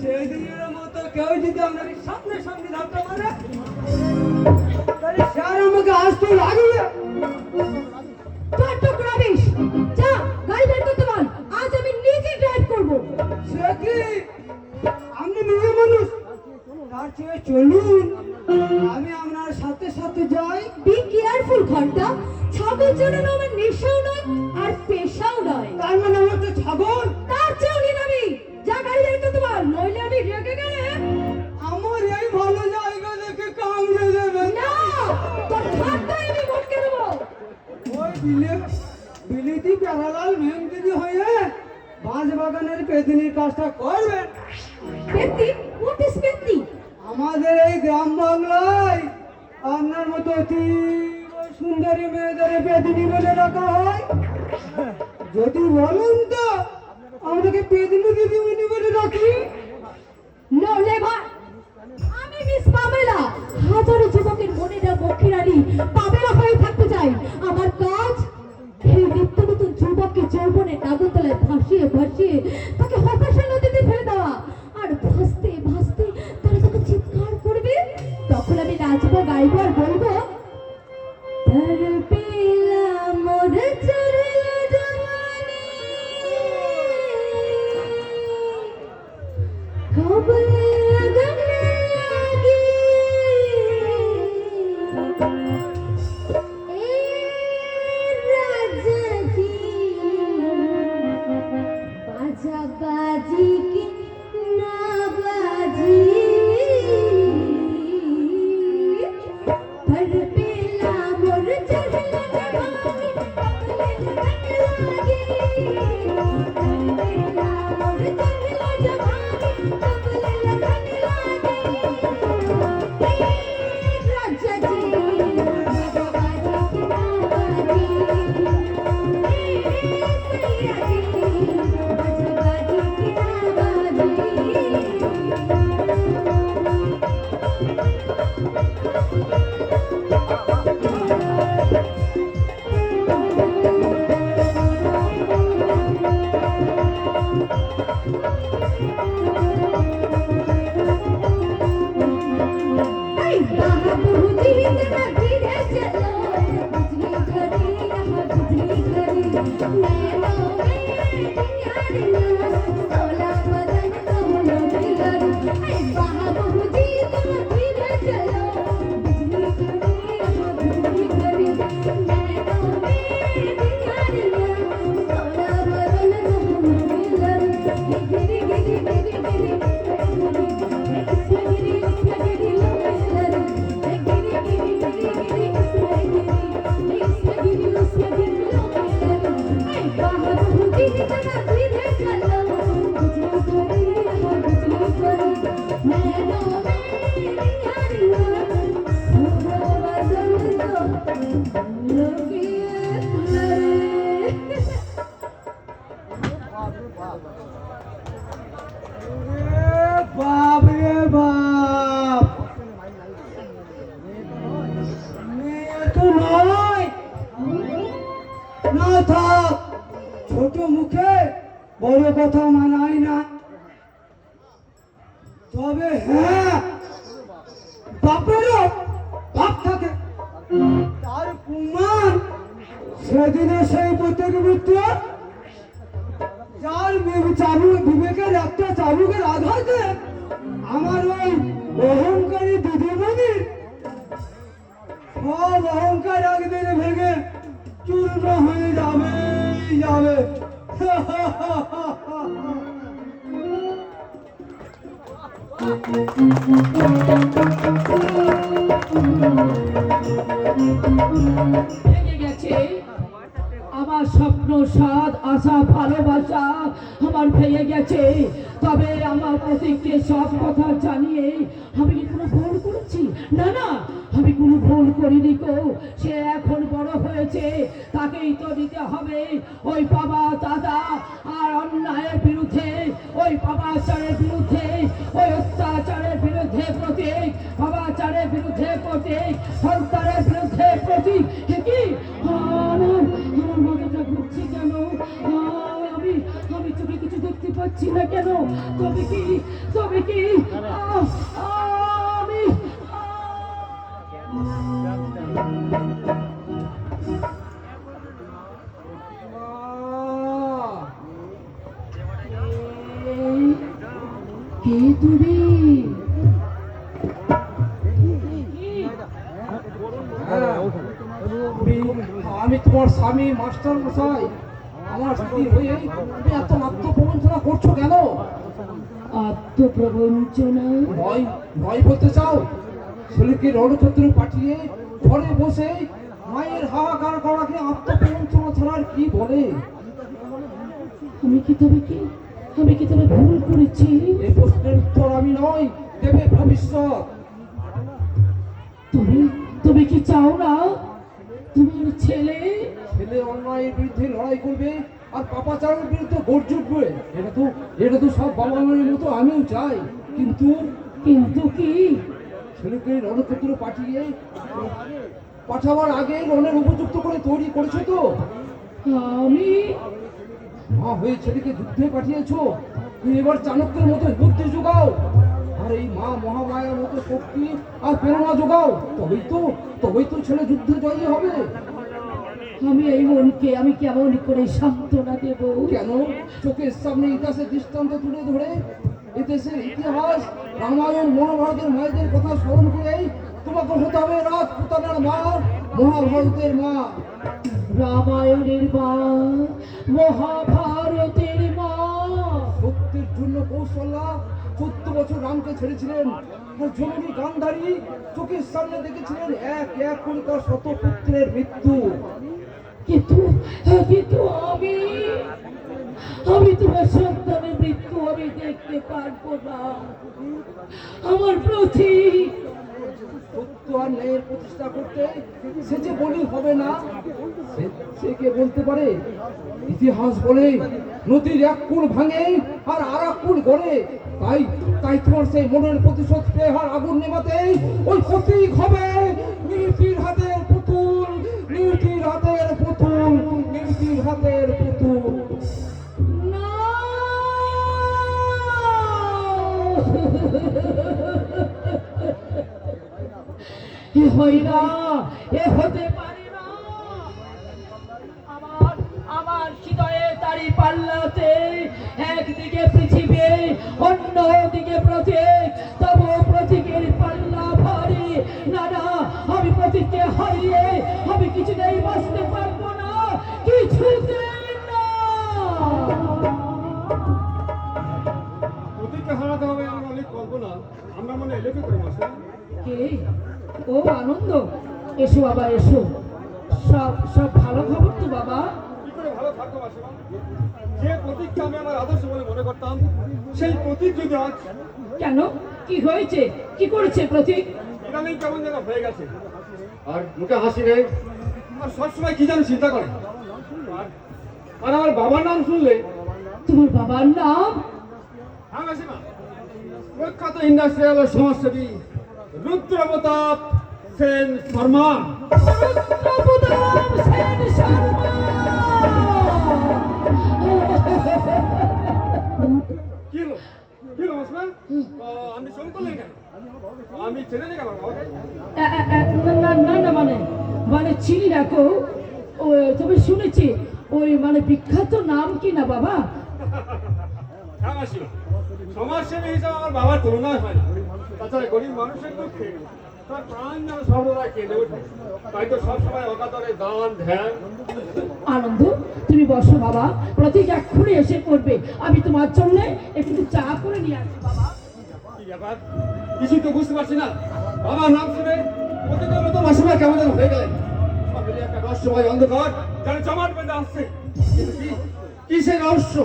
সেদিনের মতো কেউ যদি আপনাকে সামনে সামনে ধাক্কা মারে, তাহলে স্যার আমাকে আসতে লাগবে।
What talk rubbish? যা গাড়ি বের করতে বল, আজ আমি নিজে ড্রাইভ করব।
সে কি আপনি মেয়ে মানুষ, তার চেয়ে চলুন আমি আপনার সাথে সাথে যাই।
বি কেয়ারফুল ঘন্টা, ছাগল চড়ানো আমার নেশাও নয় আর পেশাও নয়।
তার মানে আমার তো ছাগল।
তার চেয়েও নিলামি, যা গাড়ি বের করতে বল, নইলে আমি রেগে গেলে
আমার এই ভালো জায়গা দেখে কামড়ে দেবেন
না, তোর হাতটাই আমি মটকে দেবো।
ওই বিলিতি প্যারালাল মেমদিদি হয়ে বাঁশ বাগানের পেদিনীর কাজটা করবেন।
পেত্তি, হোয়াট ইজ পেত্তি?
আমাদের এই গ্রাম বাংলায় আপনার মতো অতি সুন্দরী মেয়েদের পেদিনী বলে রাখা হয়। যদি বলুন তো আমাদেরকে পেদিনী দিদিমণি বলে রাখি।
No never. আমি মিস পামেলা, হাজারো যুবকের মনেরা বক্ষীরানী পামেলা হয়ে থাকতে চাই। আমার কাজ এই নিত্য নতুন যুবককে যৌবনের নাগরতলায় ভাসিয়ে ভাসিয়ে তাকে হতাশা নদীতে ফেলে দেওয়া, আর ভাসতে ভাসতে তারা যখন চিৎকার করবে তখন আমি নাচবো, গাইবো আর বলবো, তার পেলা মোর চড়লা জওয়ানি, কব লগন লাগি, এ রাজা জি বাজা বাজি কি না বাজি, ধর পেলা মোর চড়লা জওয়ানি, কব লগন লাগি, ধর পেলা মোর চড়লা জওয়ানি, কব লগন লাগি, এ রাজা জি বাজা বাজি কি না বাজি, এ সैया जी बाजा बाजी की ना बाजी। ऐ बाबूजी जरा धीरे चलो, बिजली घड़ी यहाँ बिजली घड़ी, नैनों में यारियां, सोला बदन कमलों में गरी। ऐ बाबूजी जरा धीरे चलो, बिजली घड़ी यहाँ बिजली घड़ी, नैनों में यारियां, सोला बदन कमलों में गरी। गिरी गिरी गिरी गिरी इसमें गिरी इसमें गिरी लगी, गिरी गिरी गिरी गिरी इसमें गिरी उसमें गिरी लगी। ऐ बाबूजी जरा धीरे चलो, बिजली घड़ी यहाँ बिजली घड़ी, नैनों में यारियां, सोला बदन कमलों में गरी।
বাপ রে বাপ, মেয়ে তো নয়, না থাক, ছোট মুখে বড় কথা মানায় না। তবে হ্যাঁ, বাপেরও বাপ থাকে, তার প্রমাণ সেদিনে সেই প্রত্যেক মিত্র যার বিবেকের একটা চাবুকের আঘাতে আমার ওই অহংকারী দিদিমণির সব অহংকার একদিন ভেঙে চূর্ণ হয়ে যাবে যাবে।
ভেঙে গেছে আমার আমার স্বপ্ন, স্বাদ, আশা, ভালোবাসা আমার ভেঙে গেছে। তবে আমার প্রতীককে সব কথা জানিয়ে আমি কি কোনো ভুল করেছি? না না, আমি কোনো ভুল করিনি গো। সে এখন বড় হয়েছে, তাকেই তো দিতে হবে ওই বাবা দাদা আর অন্যায়ের বিরুদ্ধে, ওই বাবাচারের বিরুদ্ধে, ওই অত্যাচারের বিরুদ্ধে প্রতীক, বাবাচারের বিরুদ্ধে প্রতীক, সন্তানের বিরুদ্ধে প্রতীক। কি আমার মাথাটা ঘুরছে কেন? আমি চোখে কিছু দেখতে পাচ্ছি না কেন? তবে কি আমি কে তুমি?
আমি তোমার স্বামী মাস্টার মশাই। আমার স্ত্রী হয়ে তুমি এত আত্মপ্রবঞ্চনা করছো কেন?
আত্মপ্রবঞ্চনা?
ভয় করতে চাও? ছেলেকে রণক্ষেত্র পাঠিয়ে ঘরে বসে মায়ের হাহাকার করাকে আত্মপ্রবঞ্চনা ছাড়ার কি বলে?
আমি কি তবে ভুল করেছি?
এই প্রশ্নের উত্তর আমি নয়, দেবে ভবিষ্যৎ।
তুমি কি চাও না তোমার ছেলে
অন্যায়ের বিরুদ্ধে লড়াই করবে আর পাপাচারের বিরুদ্ধে গর্জে উঠবে? এটা তো সব বাবা মায়ের মতো আমিও চাই। কিন্তু
কি?
ছেলেকে রণক্ষেত্র পাঠাবার আগে রণের উপযুক্ত করে তৈরি করেছো তো?
আমি
মা হয়ে ছেলেকে যুদ্ধে পাঠিয়েছো, তুমি এবার চাণক্যের মতো বুদ্ধি যোগাও আর এই মা মহামায়ার মতো শক্তি আর প্রেরণা যোগাও। তবেই তো ছেলে যুদ্ধে জয়ী হবে।
আমি এই মনকে আমি কেমন করে সান্ত্বনা দেব?
কেন? চোখের সামনে ইতিহাসের দৃষ্টান্ত তুলে ধরে এদেশের ইতিহাস, রামায়ণ, মহাভারতের মায়েদের কথা স্মরণ করে তোমাকে হতে হবে রাজপুতানার মা, মহাভারতের মা।
রামায়ণের মা, মহাভারতের মা।
সত্যের জন্য কৌশল্যা 14 বছর রামকে ছেড়েছিলেন, আর জননী গান্ধারী চোখের সামনে দেখেছিলেন এক এক করে তার শত পুত্রের মৃত্যু।
কিন্তু আমি তোমার সন্তানের মৃত্যু আমি দেখতে পারবো না। আমার প্রতীক
সত্য আর ন্যায়ের প্রতিষ্ঠা করতে সে যে বলি হবে না, সে কে বলতে পারে? ইতিহাস বলে নদীর এক কূল ভাঙে আর আর এক কূল গড়ে। তাই তোমার সেই মনের প্রতিশোধ পেহার আগুন নেভাতে ওই প্রতীক হবে নীতির হাতের পুতুল, নীতির হাতের পুতুল, নীতির হাতের পুতুল।
না। এ হয় না, এ হতে পারে না। আমার হৃদয়ে তারি পাল্লাতে একদিকে পৃথিবী, অন্যদিকে প্রতীক, তবু প্রতীকের পাল্লা ভারী। না, আমি প্রতীককে হারিয়ে আমি কিছুতেই বাঁচতে পারবো না, কিছুতেই না।
প্রতীককে হারাতে হবে আমার অনেক কল্পনা আমরা মনে এলেকে করে মাস্টার।
কে? ও আনন্দ, এসো বাবা এসো। সব ভালো খবর তো বাবা?
কি করে ভালো থাকতো মাসিমা? যে প্রতীককে আমি আমার আদর্শ বলে মনে করতাম, সেই প্রতীক যদি আজ
কেন? কি হয়েছে? কি করেছে প্রতীক?
ইদানিং কেমন যেন হয়ে গেছে, আর মুখে হাসি নেই, আর সবসময় কি যেন চিন্তা করে। আর আমার বাবার নাম শুনলে,
তোমার বাবার নাম?
হ্যাঁ মাসিমা, প্রখ্যাত ইন্ডাস্ট্রিয়াল ও সমাজসেবী রুদ্রপ্রতাপ সেন শর্মা।
রুদ্রপ্রতাপ সেন শর্মা।
কি হলো মাসিমা? আমি শোন করলেন কেন? আমি ছেড়ে দিই কেন?
না মানে চিনি রাখো। তবে শুনেছি ওই মানে বিখ্যাত নাম কি না বাবা?
হ্যাঁ মাসিমা, সমাজসেবী হিসাবে আমার বাবার তুলনা হয় না। তাছাড়া গরিব মানুষের দুঃখে তার প্রাণ যেন সর্বদা কেঁদে ওঠে, তাই তো সবসময় অকাতরে দান ধ্যান।
আনন্দ, তুমি বসো বাবা, প্রতীক এক্ষুনি এসে পড়বে। আমি তোমার জন্য একটু চা করে নিয়ে আসি বাবা।
কি ব্যাপার? কিছুই তো বুঝতে পারছি না। বাবার নাম শুনে প্রতিদিন মতো মাসিমা কেমন যেন হয়ে গেলেন। সব মিলিয়ে একটা রহস্যময় অন্ধকার যেন জমাট বেঁধে আসছে। কিন্তু
কিসের রহস্য?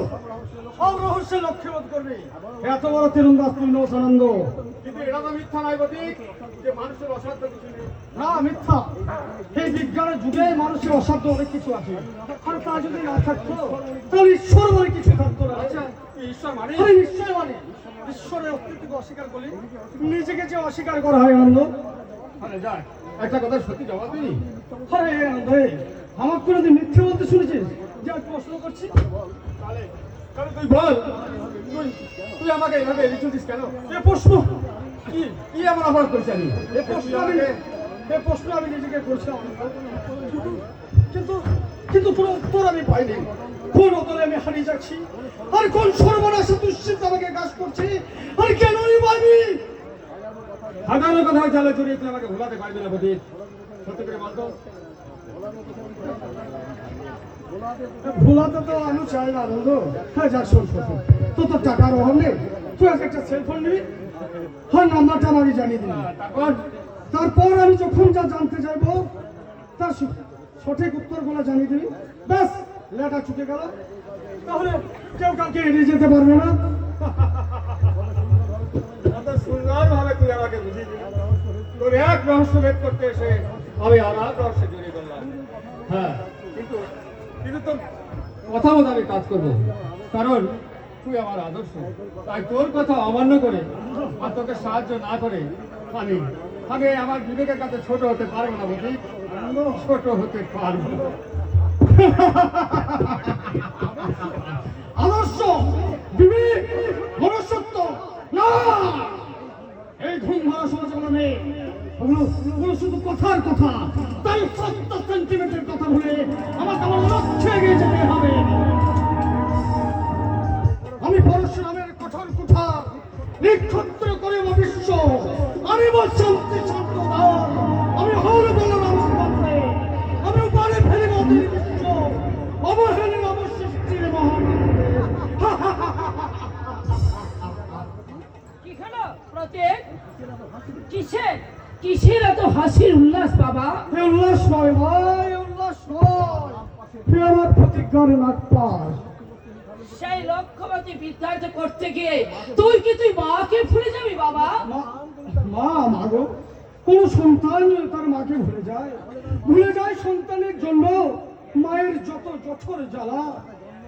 সব রহস্য লক্ষ্যবোধ করবি। এত বড় তীরন্দাজ তুই নৌস আনন্দ।
কিন্তু এটা তো মিথ্যা নয় বটিক যে মানুষের অসাধ্য কিছু নেই।
না, মিথ্যা। এই বিজ্ঞানের যুগে মানুষের অসাধ্য অনেক কিছু আছে, আর তা যদি না থাকতো তাহলে ঈশ্বর বলে কিছু থাকতো না। আচ্ছা,
তুই ঈশ্বর মানে
আরে নিশ্চয় মানে ঈশ্বরের অস্তিত্বকে অস্বীকার করলে নিজেকে যে অস্বীকার করা হয় আনন্দ।
আরে যাক, একটা কথা সত্যি জবাব দিই।
আরে আনন্দ রে, আমার কোনোদিন মিথ্যে বলতে শুনেছিস? যে আমি প্রশ্ন করছি।
তাহলে তাহলে তুই বল, তুই আমাকে এভাবে এড়িয়ে চলছিস কেন?
এ প্রশ্ন
কি কি এমন অপরাধ করেছি আমি?
এ প্রশ্ন আমি নিজেকে করছিলাম, কিন্তু কিন্তু কোনো উত্তর আমি পাইনি। কোন উত্তরে আমি হারিয়ে যাচ্ছি, আর কোন সর্বনাশে দুশ্চিন্তা আমাকে কাজ করছে, আর কেনই পাইনি?
সাধারণ কথা জালে জড়িয়ে তুই আমাকে ভুলাতে পারবি না বটিক। সত্যি করে বলতো।
ভোলাতে তো আমি চাই না আনন্দ। হ্যাঁ, যা শোন শোন, তো টাকার অভাব নেই, তুই আগে একটা সেলফোন নিবি, হ্যাঁ নাম্বারটা আমাকে জানিয়ে দিবি। তারপর আমি যখন যা জানতে চাইবো তার সঠিক উত্তরগুলো জানিয়ে দিবি। ব্যাস, লেটা চুকে গেল। তাহলে কেউ কাউকে এড়িয়ে যেতে পারবে না।
এত সুন্দরভাবে তুই আমাকে বুঝিয়ে দিলি। তোর এক রহস্য ভেদ করতে এসে আমি আর এক রহস্যে জড়িয়ে গেলাম। হ্যাঁ, কিন্তু কিন্তু তোর কথা মতো আমি কাজ করবো, কারণ তুই আমার আদর্শ। তাই তোর কথা অমান্য করে আর তোকে সাহায্য না করে আমি আমি আমার বিবেকের কাছে ছোট হতে পারবো না বুঝি, ছোট হতে পারবো না।
আদর্শ, বিবেক, মনুষ্যত্ব না, এই ঘুম ভরা সমাজে কোনো নেই। ওগুলো শুধু কথার কথা। তাই 70 সেন্টিমিটার কথা বলে আমাকে আমার লক্ষ্যে এগিয়ে যেতে হবে। আমি পরশুরামের কঠোর কুঠা নিক্ষত্র করে বিশ্ব, আমি শান্তি শান্ত দান, আমি হল বলরাম মন্ত্রে, আমি পারে ফেলিব বিশ্ব, অবহেলি অবশিষ্টির মহানন্দে।
কি হলো প্রতীক? কিসের এত হাসির উল্লাস বাবা?
এ উল্লাস নয় ভাই, উল্লাস নয়, এ আমার প্রতিজ্ঞার নাটপাস।
সেই লক্ষ্যবতী বিদ্যার্থ করতে গিয়ে তুই মাকে ভুলে যাবি বাবা?
মা গো, কোন সন্তান তার মাকে ভুলে যায় সন্তানের জন্য মায়ের যত জঠর জ্বালা,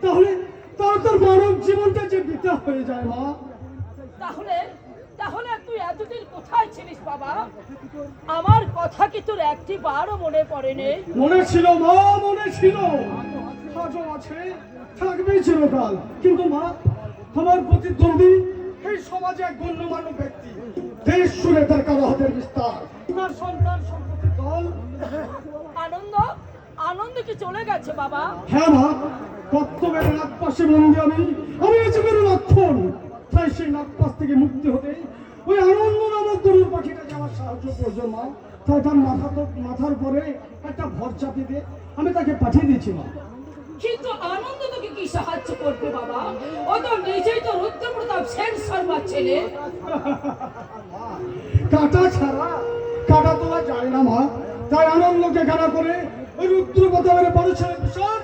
তাহলে তার মানব জীবনটা যে বৃথা হয়ে যায় মা।
তাহলে তুই এতদিন কোথায় ছিলিস বাবা? আমার কথা কি তোর একটি বারও মনে পড়েনি?
মনে ছিল মা, মনে ছিল, আজও আছে, থাকবেই চিরকাল। কিন্তু মা, আমার প্রতিদ্বন্দ্বী এই সমাজে এক গণ্যমান্য ব্যক্তি, দেশ সুরে তার কারো হাতের বিস্তার, তার সন্তান সম্পত্তির দল।
আনন্দ কি চলে গেছে বাবা?
হ্যাঁ মা, কর্তব্যের নাগপাশে বন্দি আমি জীবনের লক্ষণ। তাই সেই নাগপাশ থেকে মুক্তি হতে ওই আনন্দ নামক গরুর পাখিটা যে আমার সাহায্য প্রয়োজন মা। তাই তার মাথার উপরে একটা ভর চাপিয়ে দিয়ে আমি তাকে পাঠিয়ে দিয়েছি মা।
কিন্তু আনন্দ তোকে কি সাহায্য করবে বাবা? ও তো নিজেই তো রুদ্রপ্রতাপ সেন শর্মার ছেলে।
কাটা ছাড়া কাটা তোলা যায় না মা। তাই আনন্দকে গাড়া করে ওই রুদ্রপ্রতাপের বড় ছেলে বিষণ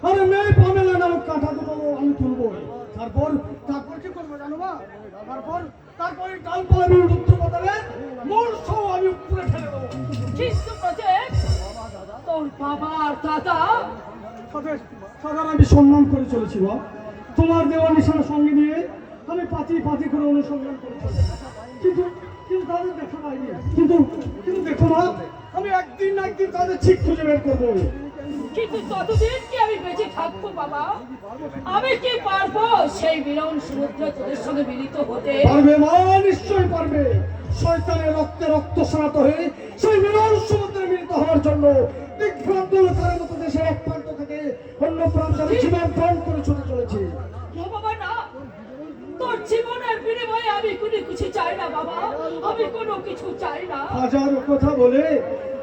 আর মেয়ে পামেলা নামক কাটা দুটো আমি তুলবো। তারপর কি করবো জানো মা? তারপর ডালপালা আমি রুদ্রপ্রতাপের মূল সহ আমি উপরে ফেলে দেবো।
কিন্তু প্রতীক, তোর বাবা আর দাদা
তাদের আমি সম্মান করে চলেছি মা। তোমার দেওয়া নিশানা সঙ্গে নিয়ে আমি পাতি করে অনুসন্ধান করে চলেছি, কিন্তু তাদের দেখা পাইনি। কিন্তু দেখো মা, আমি একদিন না একদিন তাদের ঠিক খুঁজে বের করবো।
কিন্তু ততদিন কি আমি বেঁচে থাকবো বাবা? আমি কি পারবো সেই মিলন সমুদ্রে তোদের সঙ্গে মিলিত হতে?
পারবে মা, নিশ্চয়ই পারবে। শয়তানের রক্তে রক্ত স্নাত হয়ে সেই মিলন সমুদ্রে মিলিত হওয়ার জন্য দিগ্ভ্রান্ততার মতো দেশের এক প্রান্ত থেকে অন্য প্রান্তে আমি জীবন প্রাণ করে ছুটে চলেছি।
না বাবা না, তোর জীবনের বিনিময়ে আমি কোনো কিছু চাই না বাবা, আমি কোনো কিছু চাই না।
হাজারো কথা বলে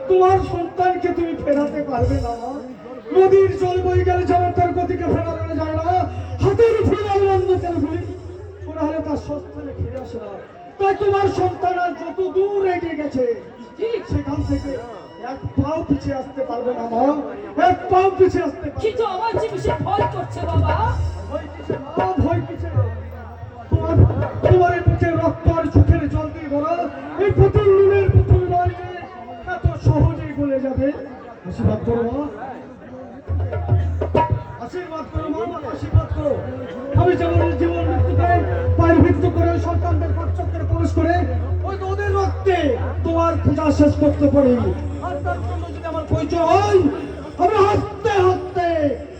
তোমার সন্তানকে তুমি ফেরাতে পারবে না মা। নদীর জল বয়ে গেলে যেমন তার গতিকে ফেরানো যায় না, হাতের উপরে আনন্দ তেল গুলি ওরা হলে তার সস্তানে ফিরে আসে না। তাই তোমার সন্তান আর যত দূর এগিয়ে গেছে সেখান থেকে এক পাও পিছিয়ে আসতে পারবে না মা, এক পাও পিছিয়ে আসতে পারবে
কিন্তু আমার যে বিশেষ ভয় করছে বাবা।
ভয় কিসে মা, ভয় কিসে? তোমার এই বুকে রক্ত আর চোখের জল দিয়ে ভরা এই পুতুল নুনের পুতুল নয় যে এত সহজেই গলে যাবে। আশীর্বাদ করো মা, আশীর্বাদ করো মা, আশীর্বাদ করো। আমি যেমন জীবন মৃত্যুকে পায়ের ভিত্তি করে সন্তানদের চক্রে প্রবেশ করে ওই তো ওদের রক্তে তোমার পূজা শেষ করতে পারি। আর তার জন্য যদি আমার পরিচয় হয়, আমি হাসতে হাসতে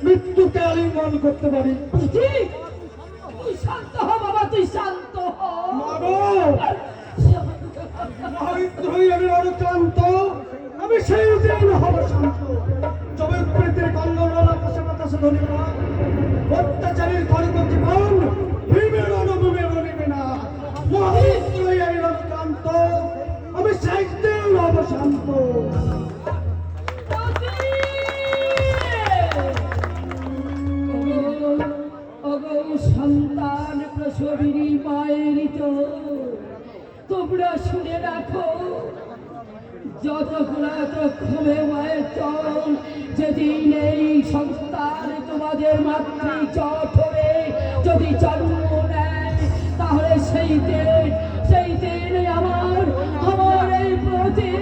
মৃত্যুকে আলিঙ্গন করতে পারি।
ঠিক, তুই শান্ত হ বাবা, তুই শান্ত হ।
মাগো, মহাবিদ্রোহী আমি রণক্রান্ত, আমি সেই দিন হব শান্ত। যবে প্রীতির কন্দন আকাশে বাতাসে ধরিবে না, অত্যাচারীর খড়গ জীবন ভীমে রণভূমে রণিবে না। মহাবিদ্রোহী আমি রণক্রান্ত, আমি সেই দিন হব শান্ত।
সন্তান প্রসবিনী মায়ের তো তোমরা শুনে রাখো, যতক্ষণ ততক্ষণে মায়ের চল, যেদিন এই সন্তান তোমাদের মাতৃ চঠরে যদি জন্ম নেয়, তাহলে সেই দিন আমার এই প্রতি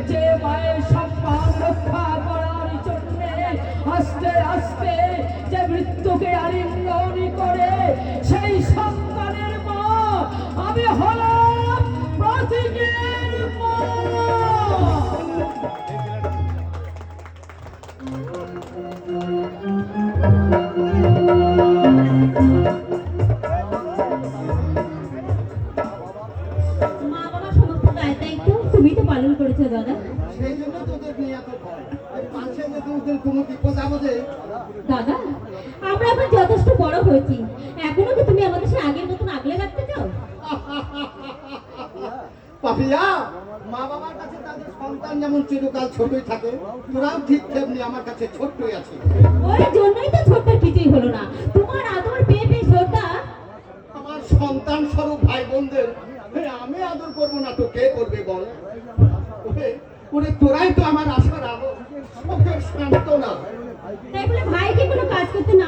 যে মায়ের সম্মান রক্ষা করার জন্য আস্তে আস্তে যে মৃত্যুকে আলিঙ্গন করে, সেই সন্তানের মা আমি হলাম প্রতীকের মা।
মা বাবার সমস্ত দায় দায়িত্ব তুমি তো পালন করেছো দাদা।
সেই জন্য তোদের নিয়ে এত ভয়। আর পাশে যদি ওদের কোনো বিপদ আপদে
দাদা, আমরা এখন যথেষ্ট বড় হয়েছি, এখনো কি তুমি আমাদের সে আগের মতন আগলে রাখতে চাও?
পাপিয়া, মা বাবার কাছে তাদের সন্তান যেমন চিরকাল ছোটই থাকে, তোরাও ঠিক তেমনি আমার কাছে ছোট্টই আছে।
ওই জন্যই তো ছোট্ট কিছুই হলো না, তোমার আদর পেয়ে পেয়ে শ্রদ্ধা।
আমার সন্তান স্বরূপ ভাই বোনদের আমি আদর করবো না তো কে করবে বল? ওরে তোরাই তো আমার আশার আলো, চোখের শান্ত না।
তাই বলে ভাইকে কোনো কাজ করতে না